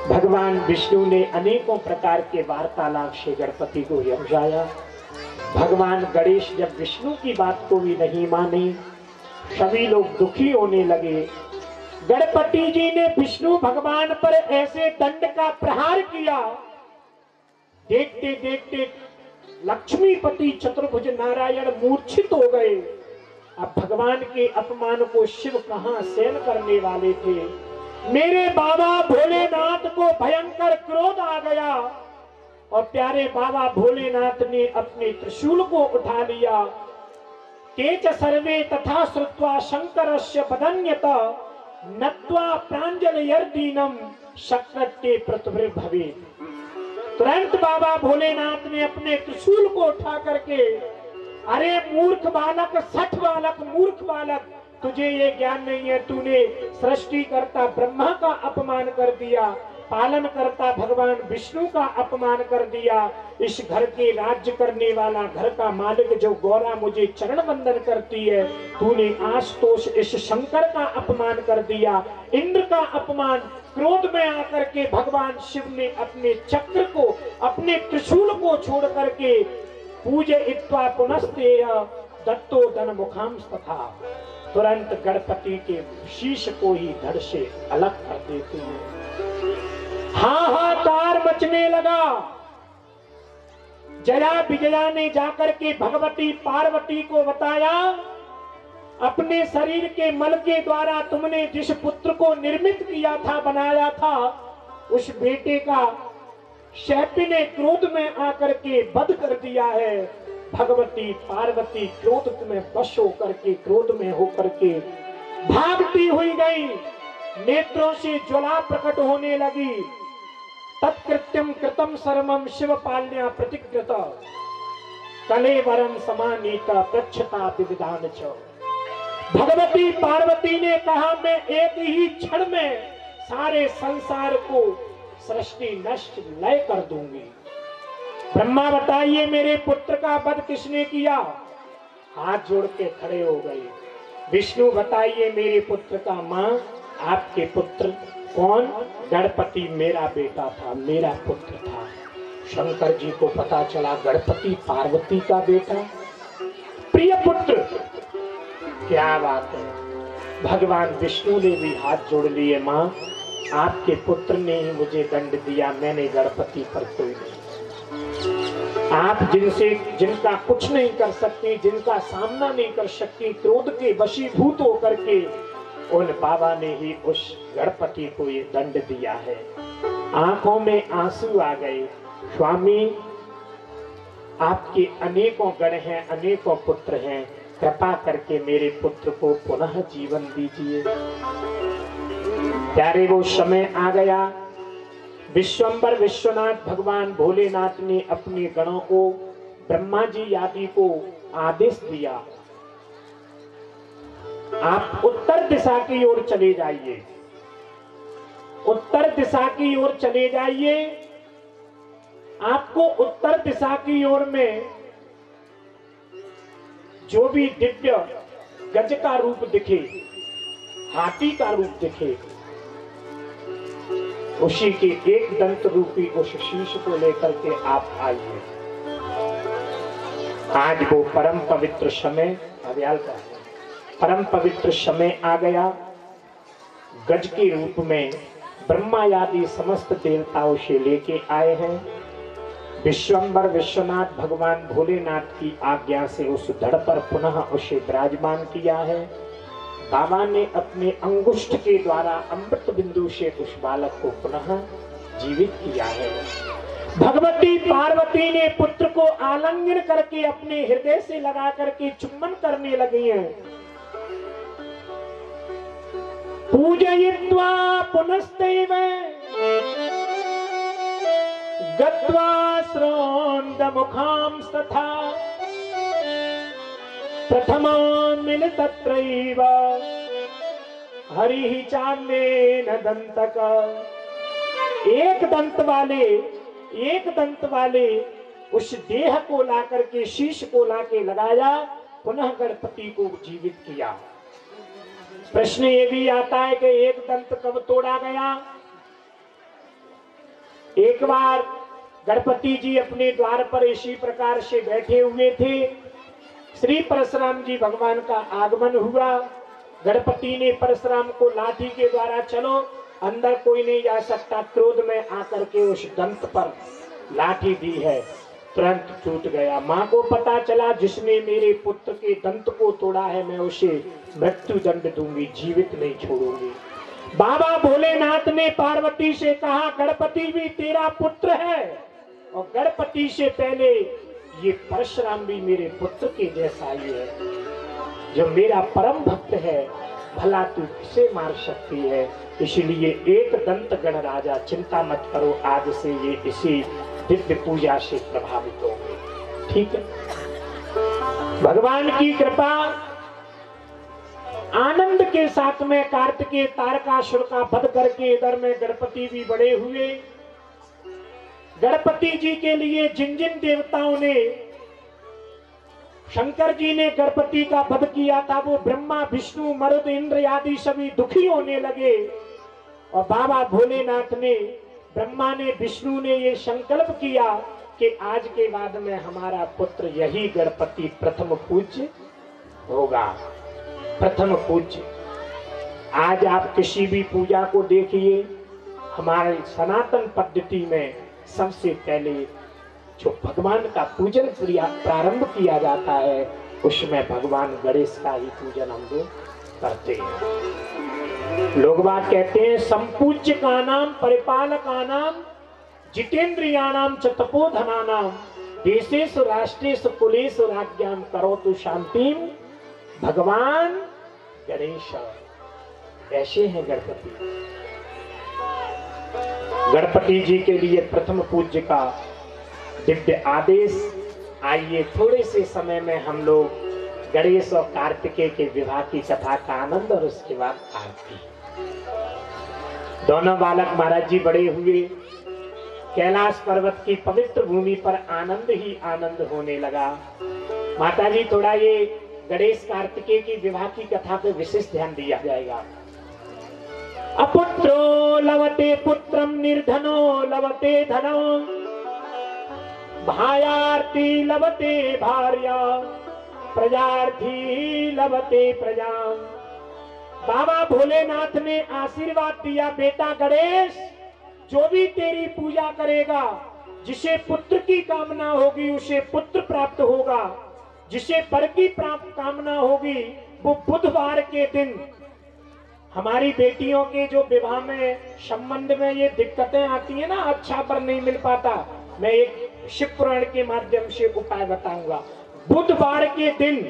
Speaker 1: भगवान विष्णु ने अनेकों प्रकार के वार्तालाप से गणपति को समझाया। भगवान गणेश जब विष्णु की बात को भी नहीं माने, सभी लोग दुखी होने लगे। गणपति जी ने विष्णु भगवान पर ऐसे दंड का प्रहार किया, देखते देखते लक्ष्मीपति चतुर्भुज नारायण मूर्छित हो गए। अब भगवान के अपमान को शिव कहां सहन करने वाले थे। मेरे बाबा भोलेनाथ को भयंकर क्रोध आ गया और प्यारे बाबा भोलेनाथ ने अपने त्रिशूल को उठा लिया। तेज सर्वे तथा श्रुत्वा शंकरस्य वदन्यत नत्वा प्रांजलयर्दीनम शक्रट्टे प्रतिभवे। तुरंत बाबा भोलेनाथ ने अपने त्रिशूल को उठा करके, अरे मूर्ख बालक, सठ बालक, मूर्ख बालक, तुझे ये ज्ञान नहीं है, तूने सृष्टिकर्ता ब्रह्मा का अपमान कर दिया, पालन करता भगवान विष्णु का अपमान कर दिया, इस घर के राज्य करने वाला, घर का मालिक जो गौरा मुझे चरण वंदन करती है, तूने आशुतोष इस शंकर का अपमान कर दिया, इंद्र का अपमान। क्रोध में आकर के भगवान शिव ने अपने चक्र को, अपने त्रिशूल को छोड़ करके पूजयित्वा पुनस्तेय दत्तो धन मुखाम तथा, तुरंत गणपति के शीश को ही धड़ से अलग कर देते हैं। हाहाकार मचने लगा। जया विजया ने जाकर के भगवती पार्वती को बताया, अपने शरीर के मल के द्वारा तुमने जिस पुत्र को निर्मित किया था, बनाया था, उस बेटे का शैपी ने क्रोध में आकर के वध कर दिया है। भगवती पार्वती क्रोध में वश होकर के, क्रोध में होकर के भागती हुई गई, नेत्रों से ज्वाला प्रकट होने लगी। तत्कृत्यम कृतम सर्वम शिव पाल्या प्रतिकृत कलेवरम समानीत प्रच्छता विविधान च। भगवती पार्वती ने कहा, मैं एक ही क्षण में सारे संसार को सृष्टि नष्ट लय कर दूंगी। ब्रह्मा बताइए मेरे पुत्र का वध किसने किया? हाथ जोड़ के खड़े हो गए। विष्णु बताइए मेरे पुत्र का मां, आपके पुत्र कौन? गणपति मेरा बेटा था, मेरा पुत्र था। शंकर जी को पता चला गणपति पार्वती का बेटा, प्रिय पुत्र। क्या बात है। भगवान विष्णु ने भी हाथ जोड़ लिए, मां आपके पुत्र ने ही मुझे दंड दिया, मैंने गणपति पर कोई नहीं। आप जिनका कुछ नहीं कर सकती, जिनका सामना नहीं कर सकती, क्रोध के वशीभूत होकर के उन बाबा ने ही उस गणपति को ये दंड दिया है। आंखों में आंसू आ गए। स्वामी आपके अनेकों गण हैं, अनेकों पुत्र हैं, कृपा करके मेरे पुत्र को पुनः जीवन दीजिए। प्यारे वो समय आ गया। विश्वंबर विश्वनाथ भगवान भोलेनाथ ने अपने गणों को, ब्रह्मा जी आदि को आदेश दिया, आप उत्तर दिशा की ओर चले जाइए, उत्तर दिशा की ओर चले जाइए। आपको उत्तर दिशा की ओर में जो भी दिव्य गज का रूप दिखे, हाथी का रूप दिखे, उसी के एक दंत रूपी उस शीश को लेकर के आप आइए। आज वो परम पवित्र समय, हरियाल का परम पवित्र समय आ गया। गज के रूप में ब्रह्मा आदि समस्त देवताओं से लेके आए हैं। विश्वंबर विश्वनाथ भगवान भोलेनाथ की आज्ञा से उस धड़ पर पुनः उसे विराजमान किया है। बाबा ने अपने अंगुष्ठ के द्वारा अमृत बिंदु से उस बालक को पुनः जीवित किया है। भगवती पार्वती ने पुत्र को आलिंगन करके अपने हृदय से लगा करके चुम्बन करने लगी हैं। पूजयित्वा पुनस्तेव गत्वा श्रोण्डमुखां तथा प्रथमान्मिल तत्रैव हरिः चान्येन दन्तक। एक दंत वाले उस देह को लाकर के, शीश को लाके लगाया, पुनः गणपति को जीवित किया। प्रश्न ये भी आता है कि एक दंत कब तोड़ा गया? एक बार गणपति जी अपने द्वार पर इसी प्रकार से बैठे हुए थे। श्री परशुराम जी भगवान का आगमन हुआ। गणपति ने परशुराम को लाठी के द्वारा, चलो अंदर कोई नहीं जा सकता, क्रोध में आकर के उस दंत पर लाठी दी है, तुरंत टूट गया। माँ को पता चला जिसने मेरे पुत्र के दंत को तोड़ा है, मैं उसे मृत्यु दंड दूंगी, जीवित नहीं छोड़ूंगी। बाबा भोलेनाथ ने पार्वती से कहा, गणपति भी तेरा पुत्र है, और गणपति से पहले ये परशुराम भी मेरे पुत्र के जैसा ही है, जो मेरा परम भक्त है। भला तू किसे मार सकती है। इसलिए एक दंत गणराजा चिंता मत करो, आज से ये इसी दिव्य पूजा से प्रभावित होंगे। ठीक है, भगवान की कृपा आनंद के साथ में कार्तिकेय तारकासुर का वध करके इधर में गणपति भी बड़े हुए। गणपति जी के लिए जिन जिन देवताओं ने, शंकर जी ने गणपति का वध किया था, वो ब्रह्मा विष्णु मरुद इंद्र आदि सभी दुखी होने लगे। और बाबा भोलेनाथ ने, ब्रह्मा ने, विष्णु ने ये संकल्प किया कि आज के बाद में हमारा पुत्र यही गणपति प्रथम पूज्य होगा, प्रथम पूज्य। आज आप किसी भी पूजा को देखिए, हमारे सनातन पद्धति में सबसे पहले जो भगवान का पूजन प्रारंभ किया जाता है, उसमें भगवान गणेश का ही पूजन हम लोग करते हैं। लोग बात कहते हैं संपूज्य का नाम, परिपालक का नाम, जितेंद्रियाणाम च तपोधनानाम, देशेषु राष्ट्रेषु कुलेषु राज्ञाम करोतु शांतिम, भगवान गणेश ऐसे हैं गणपति। गणपति जी के लिए प्रथम पूज्य का दिव्य आदेश। आइए थोड़े से समय में हम लोग गणेश और कार्तिकेय के विवाह की कथा का आनंद और उसके बाद आरती। दोनों बालक महाराज जी बड़े हुए, कैलाश पर्वत की पवित्र भूमि पर आनंद ही आनंद होने लगा। माता जी थोड़ा ये गणेश कार्तिकेय की विवाह की कथा पे विशेष ध्यान दिया जाएगा। अपुत्रो लवते पुत्रम निर्धनो लवते धनम, भायार्थी लवते भार्या, प्रजार्थी लवते प्रजाम। बाबा भोलेनाथ ने आशीर्वाद दिया, बेटा गणेश, जो भी तेरी पूजा करेगा, जिसे पुत्र की कामना होगी उसे पुत्र प्राप्त होगा, जिसे वर की प्राप्त कामना होगी वो बुधवार के दिन। हमारी बेटियों के जो विवाह में संबंध में ये दिक्कतें आती है ना, अच्छा पर नहीं मिल पाता, मैं एक शिव पुराण के माध्यम से उपाय बताऊंगा। बुधवार के दिन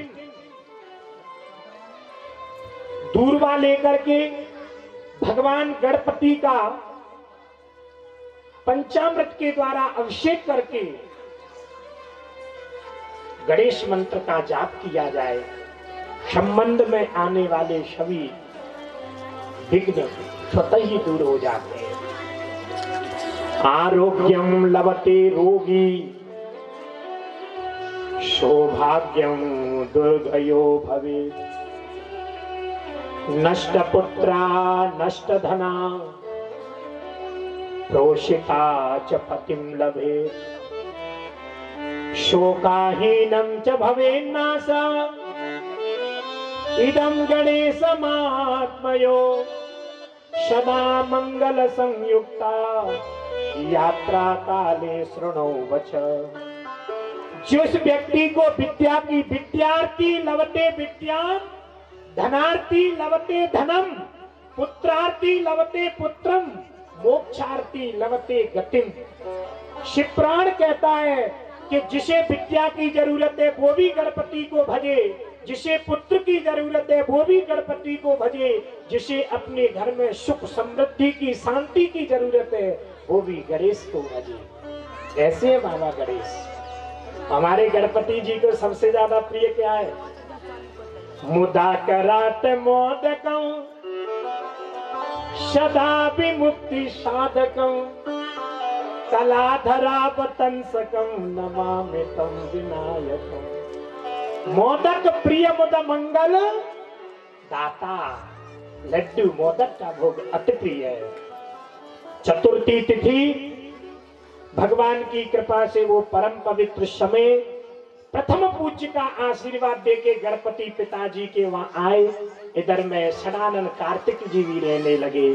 Speaker 1: दूर्वा लेकर के भगवान गणपति का पंचामृत के द्वारा अभिषेक करके गणेश मंत्र का जाप किया जाए। संबंध में आने वाले सभी विघ्न स्वतः ही दूर हो जाते हैं। आरोग्यम लभते रोगी, सौभाग्यम दुर्गयो भवेत्, नष्ट पुत्रा नष्ट धना, प्रोषिता च पतिम लभेत्, शोकाहीनं च भवेन्नाश, इदं गणेशमात्मयो, सदा मंगल संयुक्ता, यात्रा काले शृणो वच। जिस व्यक्ति को विद्या की, विद्यार्थी लभते विद्याम, धनार्थी लभते धनम, पुत्रार्थी लभते पुत्रम, मोक्षार्थी लभते गतिम। शिवपुराण कहता है कि जिसे विद्या की जरूरत है वो भी गणपति को भजे, जिसे पुत्र की जरूरत है वो भी गणपति को भजे, जिसे अपने घर में सुख समृद्धि की शांति की जरूरत है वो भी गणेश को भजे। ऐसे है बाबा गणेश। हमारे गणपति जी को सबसे ज्यादा प्रिय क्या है? मुदा करात मोदकं, सदा विमुक्ति साधकं, कलाधरा वतंसकं, नमामि तं विनायकं। मोदक प्रिय मुद मंगल दाता, लड्डू मोदक का भोग अति प्रिय है। चतुर्थी तिथि भगवान की कृपा से वो परम पवित्र समय, प्रथम पूज्य का आशीर्वाद देके गणपति पिताजी के वहां आए। इधर में सदानंद कार्तिक जी भी रहने लगे।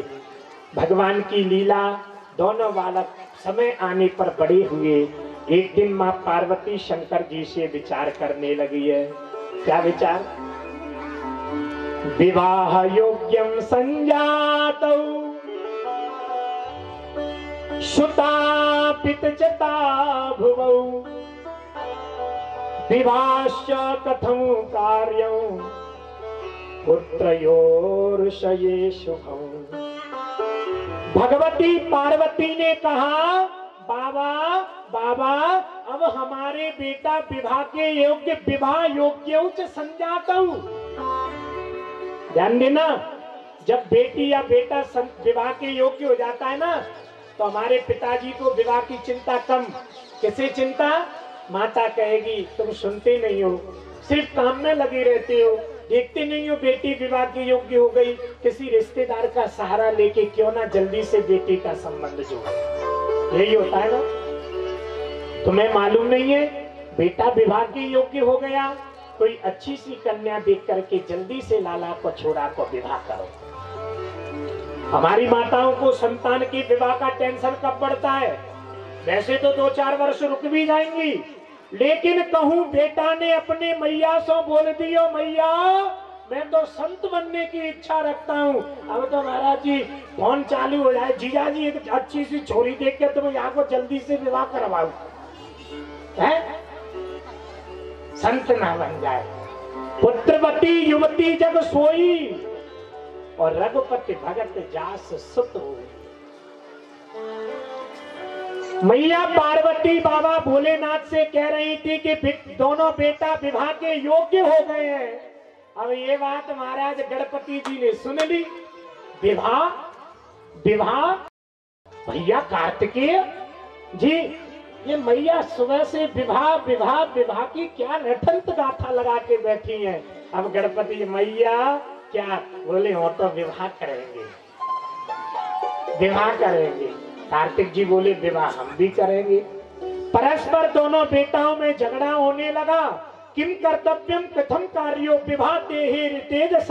Speaker 1: भगवान की लीला, दोनों बालक समय आने पर बड़े हुए। एक दिन माँ पार्वती शंकर जी से विचार करने लगी है। क्या विचार? विवाह योग्यम संजातौ, सुता पितजता भुवौ, विवाहश्च कथं कार्यं, पुत्रयोर्षये शुभम। भगवती पार्वती ने कहा बाबा बाबा अब हमारे बेटा विवाह के योग्य, विवाह योग्य संजातौ। ध्यान देना, जब बेटी या बेटा विवाह के योग्य हो जाता है ना, तो हमारे पिताजी को विवाह की चिंता कम। किसे चिंता? माता कहेगी तुम सुनते नहीं हो, सिर्फ काम में लगे रहते हो, देखते नहीं हो बेटी विवाह के योग्य हो गई, किसी रिश्तेदार का सहारा लेके क्यों ना जल्दी से बेटी का संबंध जोड़ो। यही होता है ना। तुम्हें मालूम नहीं है, बेटा विवाह के योग्य हो गया, कोई अच्छी सी कन्या देख करके जल्दी से लाला को छोड़ा को विवाह करो। हमारी माताओं को संतान की विवाह का टेंशन कब बढ़ता है? वैसे तो 2-4 वर्ष रुक भी जाएंगी, लेकिन कहूं बेटा ने अपने मैया से बोल दियो मैया मैं तो संत बनने की इच्छा रखता हूँ, अब तो महाराज जी फोन चालू हो जाए, जीजा जी एक अच्छी सी छोरी देख के तुम्हें यहाँ को जल्दी से विवाह करवाऊं, है? संत ना बन जाए। पुत्रवती युवती जग सोई और रघुपति भगत जास सुत हो। मैया पार्वती बाबा भोलेनाथ से कह रही थी कि दोनों बेटा विवाह के योग्य हो गए हैं। अब ये बात महाराज गणपति जी ने सुन ली। विवाह विवाह भैया कार्तिकेय जी, ये मैया सुबह से विवाह विवाह विवाह की क्या नठंत गाथा लगा के बैठी हैं। अब गणपति मैया क्या बोले, हो तो विवाह करेंगे, विवाह करेंगे। कार्तिक जी बोले विवाह हम भी करेंगे। परस्पर दोनों बेटाओं में झगड़ा होने लगा। किम कर्तव्यम कथम कार्यो विवाह देहे तेजस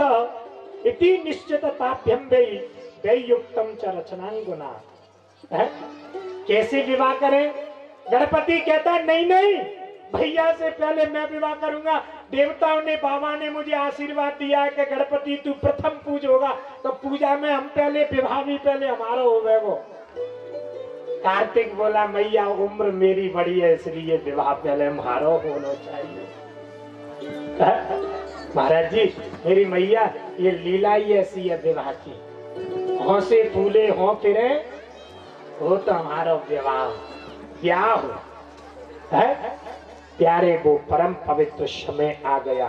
Speaker 1: इति निश्चितताभ्यम वैयुक्तम च रचनांगुना। कैसे विवाह करें? गणपति कहता है नहीं नहीं भैया से पहले मैं विवाह करूंगा। देवताओं ने बाबा ने मुझे आशीर्वाद दिया है कि गणपति तू प्रथम पूज होगा, तो पूजा में हम पहले, विवाह भी पहले हमारा हो गए। वो कार्तिक बोला मैया उम्र मेरी बड़ी है इसलिए विवाह पहले हमारा होना चाहिए। महाराज जी मेरी मैया ये लीला ही ऐसी है विवाह की, हों से फूले हों फिरे हो तो हमारा विवाह क्या हो है। प्यारे वो परम पवित्र समय आ गया।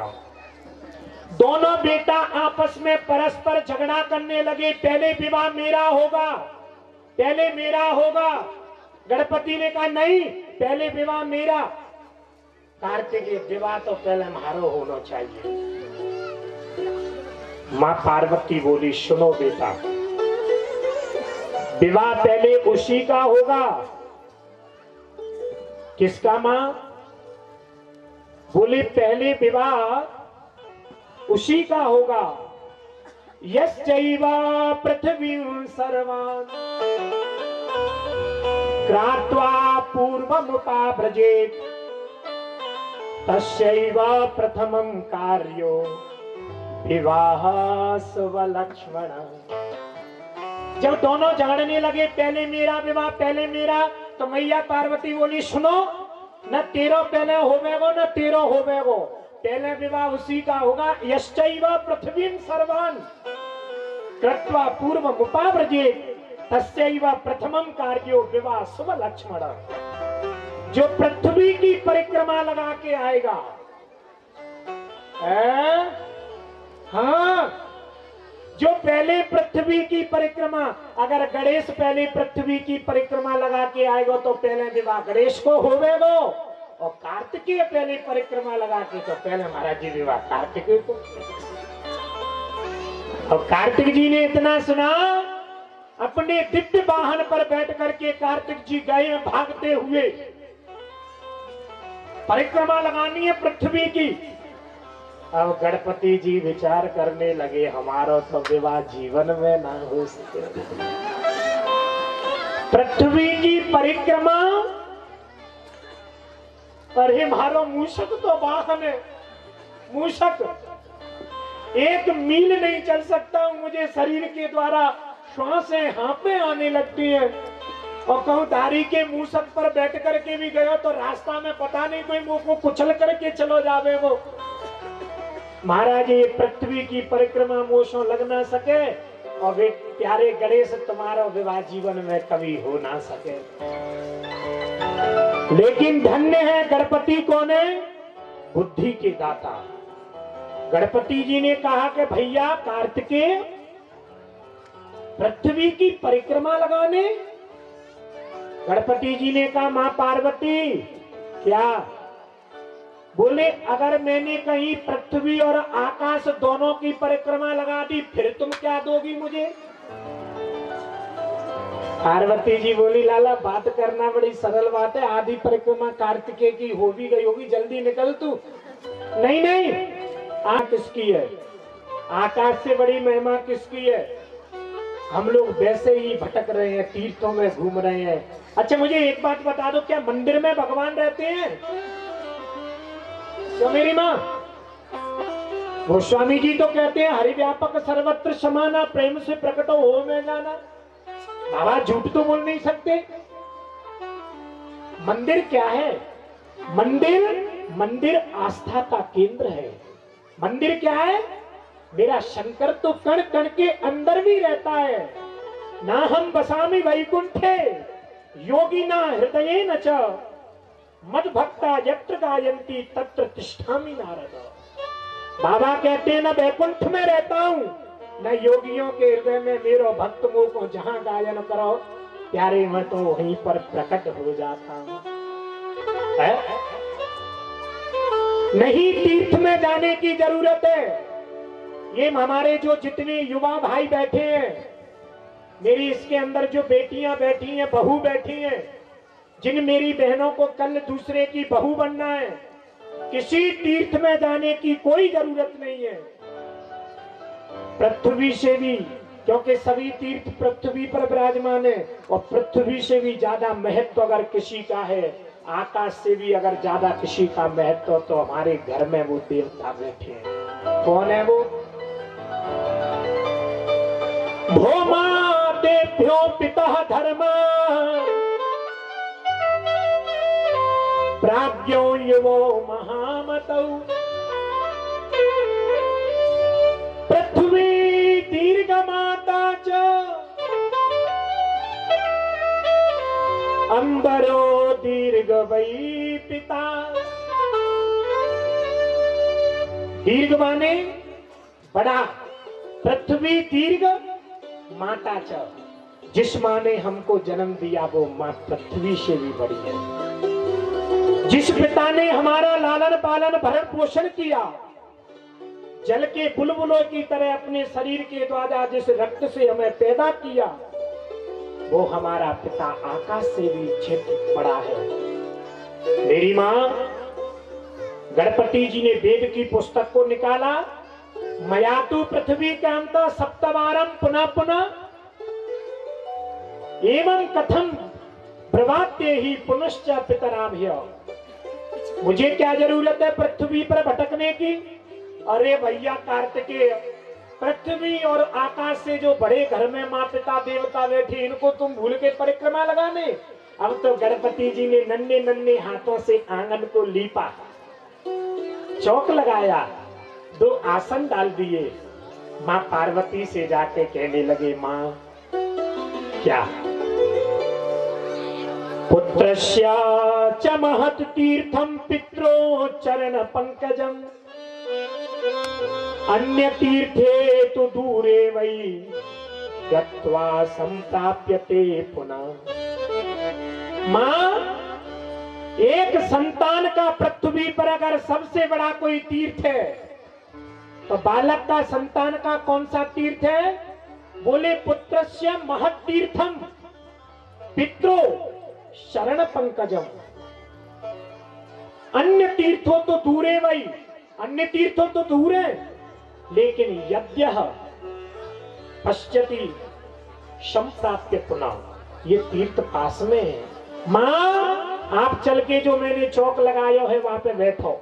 Speaker 1: दोनों बेटा आपस में परस्पर झगड़ा करने लगे। पहले विवाह मेरा होगा, पहले मेरा होगा। गणपति ने कहा नहीं पहले विवाह मेरा। कार्तिक विवाह तो पहले हमारा होना चाहिए। माँ पार्वती बोली सुनो बेटा, विवाह पहले उसी का होगा। किसका? माँ बोले पहले विवाह उसी का होगा। यश्चैवा पृथ्वीं सर्वान् क्रात्वा पूर्वमुपाव्रजेत् तस्यैव प्रथमं कार्यो विवाहस्व लक्ष्मण। जब दोनों झगड़ने लगे पहले मेरा विवाह पहले मेरा, तो मैया पार्वती बोली सुनो, न तेरो पहले होवेगो न तेरो होवेगो, पहले विवाह उसी का होगा। यश्चैव पृथ्वीं सर्वान् कृत्वा पूर्वमुपाव्रजेत् तस्यैव प्रथमं कार्यो विवाह शुभ लक्ष्मण। जो पृथ्वी की परिक्रमा लगा के आएगा, हाँ जो पहले पृथ्वी की परिक्रमा, अगर गणेश पहले पृथ्वी की परिक्रमा लगा के आएगा तो पहले विवाह गणेश को होवेगो, और कार्तिकेय पहले परिक्रमा लगा के तो पहले महाराज जी विवाह कार्तिकेय को। और कार्तिक जी ने इतना सुना, अपने दिव्य वाहन पर बैठ करके कार्तिक जी गए भागते हुए। परिक्रमा लगानी है पृथ्वी की। अब गणपति जी विचार करने लगे हमारा तो विवाह जीवन में ना हो सके। पृथ्वी की परिक्रमा, अरे मारो मूषक तो वाहन है, मूषक 1 मील नहीं चल सकता हूं, मुझे शरीर के द्वारा श्वासें हाँफे आने लगती हैं। और कहूं धारी के मूषक पर बैठ करके भी गया तो रास्ता में पता नहीं कोई मुंह को कुचल करके चलो जावे वो। महाराज ये पृथ्वी की परिक्रमा मोशों लग ना सके और वे प्यारे गणेश तुम्हारा विवाह जीवन में कभी हो ना सके। लेकिन धन्य है गणपति कौन है? बुद्धि के दाता। गणपति जी ने कहा कि भैया कार्तिकेय पृथ्वी की परिक्रमा लगाने। गणपति जी ने कहा मां पार्वती क्या? बोले अगर मैंने कहीं पृथ्वी और आकाश दोनों की परिक्रमा लगा दी फिर तुम क्या दोगी मुझे? पार्वती जी बोली लाला बात करना बड़ी सरल बात है, आधी परिक्रमा कार्तिकेय की हो भी गई होगी, जल्दी निकल तू। नहीं नहीं, किसकी है? आकाश से बड़ी महिमा किसकी है? हम लोग वैसे ही भटक रहे हैं, तीर्थों में घूम रहे हैं। अच्छा मुझे एक बात बता दो, क्या मंदिर में भगवान रहते हैं? तो मेरी माँ गोस्वामी जी तो कहते हैं हरि व्यापक सर्वत्र समाना, प्रेम से प्रकट हो में जाना। बाबा झूठ तो बोल नहीं सकते। मंदिर क्या है? मंदिर आस्था का केंद्र है। मंदिर क्या है? मेरा शंकर तो कण कण के अंदर भी रहता है। ना हम बसामी वैकुंठे योगिना हृदये न च मद भक्ता यत्र गायंती तत्र तिष्ठामि नारद। बाबा कहते हैं ना वैकुंठ में रहता हूं, न योगियों के हृदय में मेरो भक्त मोह को जहां गायन करो प्यारे मैं तो वहीं पर प्रकट हो जाता हूं। नहीं तीर्थ में जाने की जरूरत है। ये हमारे जो जितने युवा भाई बैठे हैं, मेरी इसके अंदर जो बेटियां बैठी हैं, बहू बैठी हैं, जिन मेरी बहनों को कल दूसरे की बहू बनना है, किसी तीर्थ में जाने की कोई जरूरत नहीं है। पृथ्वी से भी, क्योंकि सभी तीर्थ पृथ्वी पर विराजमान है, और पृथ्वी से भी ज्यादा महत्व अगर किसी का है, आकाश से भी अगर ज्यादा किसी का महत्व, तो हमारे घर में वो देवता बैठे हैं। कौन है वो? भौमा देभ्यो पिता धर्म प्राज्ञो युवो महामतौ पृथ्वी दीर्घ माता च अंबरो दीर्घ वै पिता। दीर्घ माने बड़ा, पृथ्वी दीर्घ माता च, जिस माँ ने हमको जन्म दिया वो माँ पृथ्वी से भी बड़ी है। जिस पिता ने हमारा लालन पालन भरण पोषण किया, जल के बुलबुलों की तरह अपने शरीर के द्वारा जिस रक्त से हमें पैदा किया, वो हमारा पिता आकाश से भी क्षेत्र बड़ा है। मेरी माँ गणपति जी ने वेद की पुस्तक को निकाला, मया तो पृथ्वी के अंत सप्तवारम पुनः पुनः एवं कथम प्रवाद्य ही पुनश्च पितराभ्य। मुझे क्या जरूरत है पृथ्वी पर भटकने की? अरे भैया कार्तिकेय, पृथ्वी और आकाश से जो बड़े घर में माँ पिता देवता बैठे, इनको तुम भूल के परिक्रमा लगाने? अब तो गणपति जी ने नन्हे नन्हे हाथों से आंगन को लीपा, चौक लगाया, 2 आसन डाल दिए। माँ पार्वती से जाके कहने लगे माँ क्या? पुत्रस्य च महत् तीर्थम पित्रो चरण पंकजम अन्य तीर्थे तो दूरे वै गत्वा संप्राप्यते पुनः। माँ एक संतान का पृथ्वी पर अगर सबसे बड़ा कोई तीर्थ है, तो बालक का संतान का कौन सा तीर्थ है? बोले पुत्रस्य महत् तीर्थम पित्रो शरण पंकजम अन्य तीर्थों तो दूरे वही, अन्य तीर्थों तो दूर है, लेकिन यद्यः पश्यति संप्राप्य पुनः, ये तीर्थ पास में है। माँ आप चल के जो मैंने चौक लगाया है वहां पे बैठो।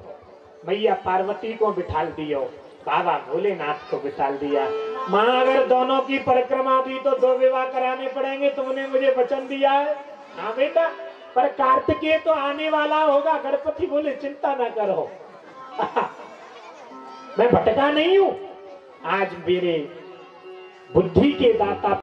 Speaker 1: मैया पार्वती को बिठाल दियो, बाबा भोलेनाथ को बिठाल दिया। माँ अगर दोनों की परिक्रमा दी तो 2 विवाह कराने पड़ेंगे, तुमने मुझे वचन दिया है। हाँ बेटा, पर कार्तिकेय तो आने वाला होगा। गणपति बोले चिंता ना करो। मैं भटका नहीं हूं। आज मेरे बुद्धि के दाता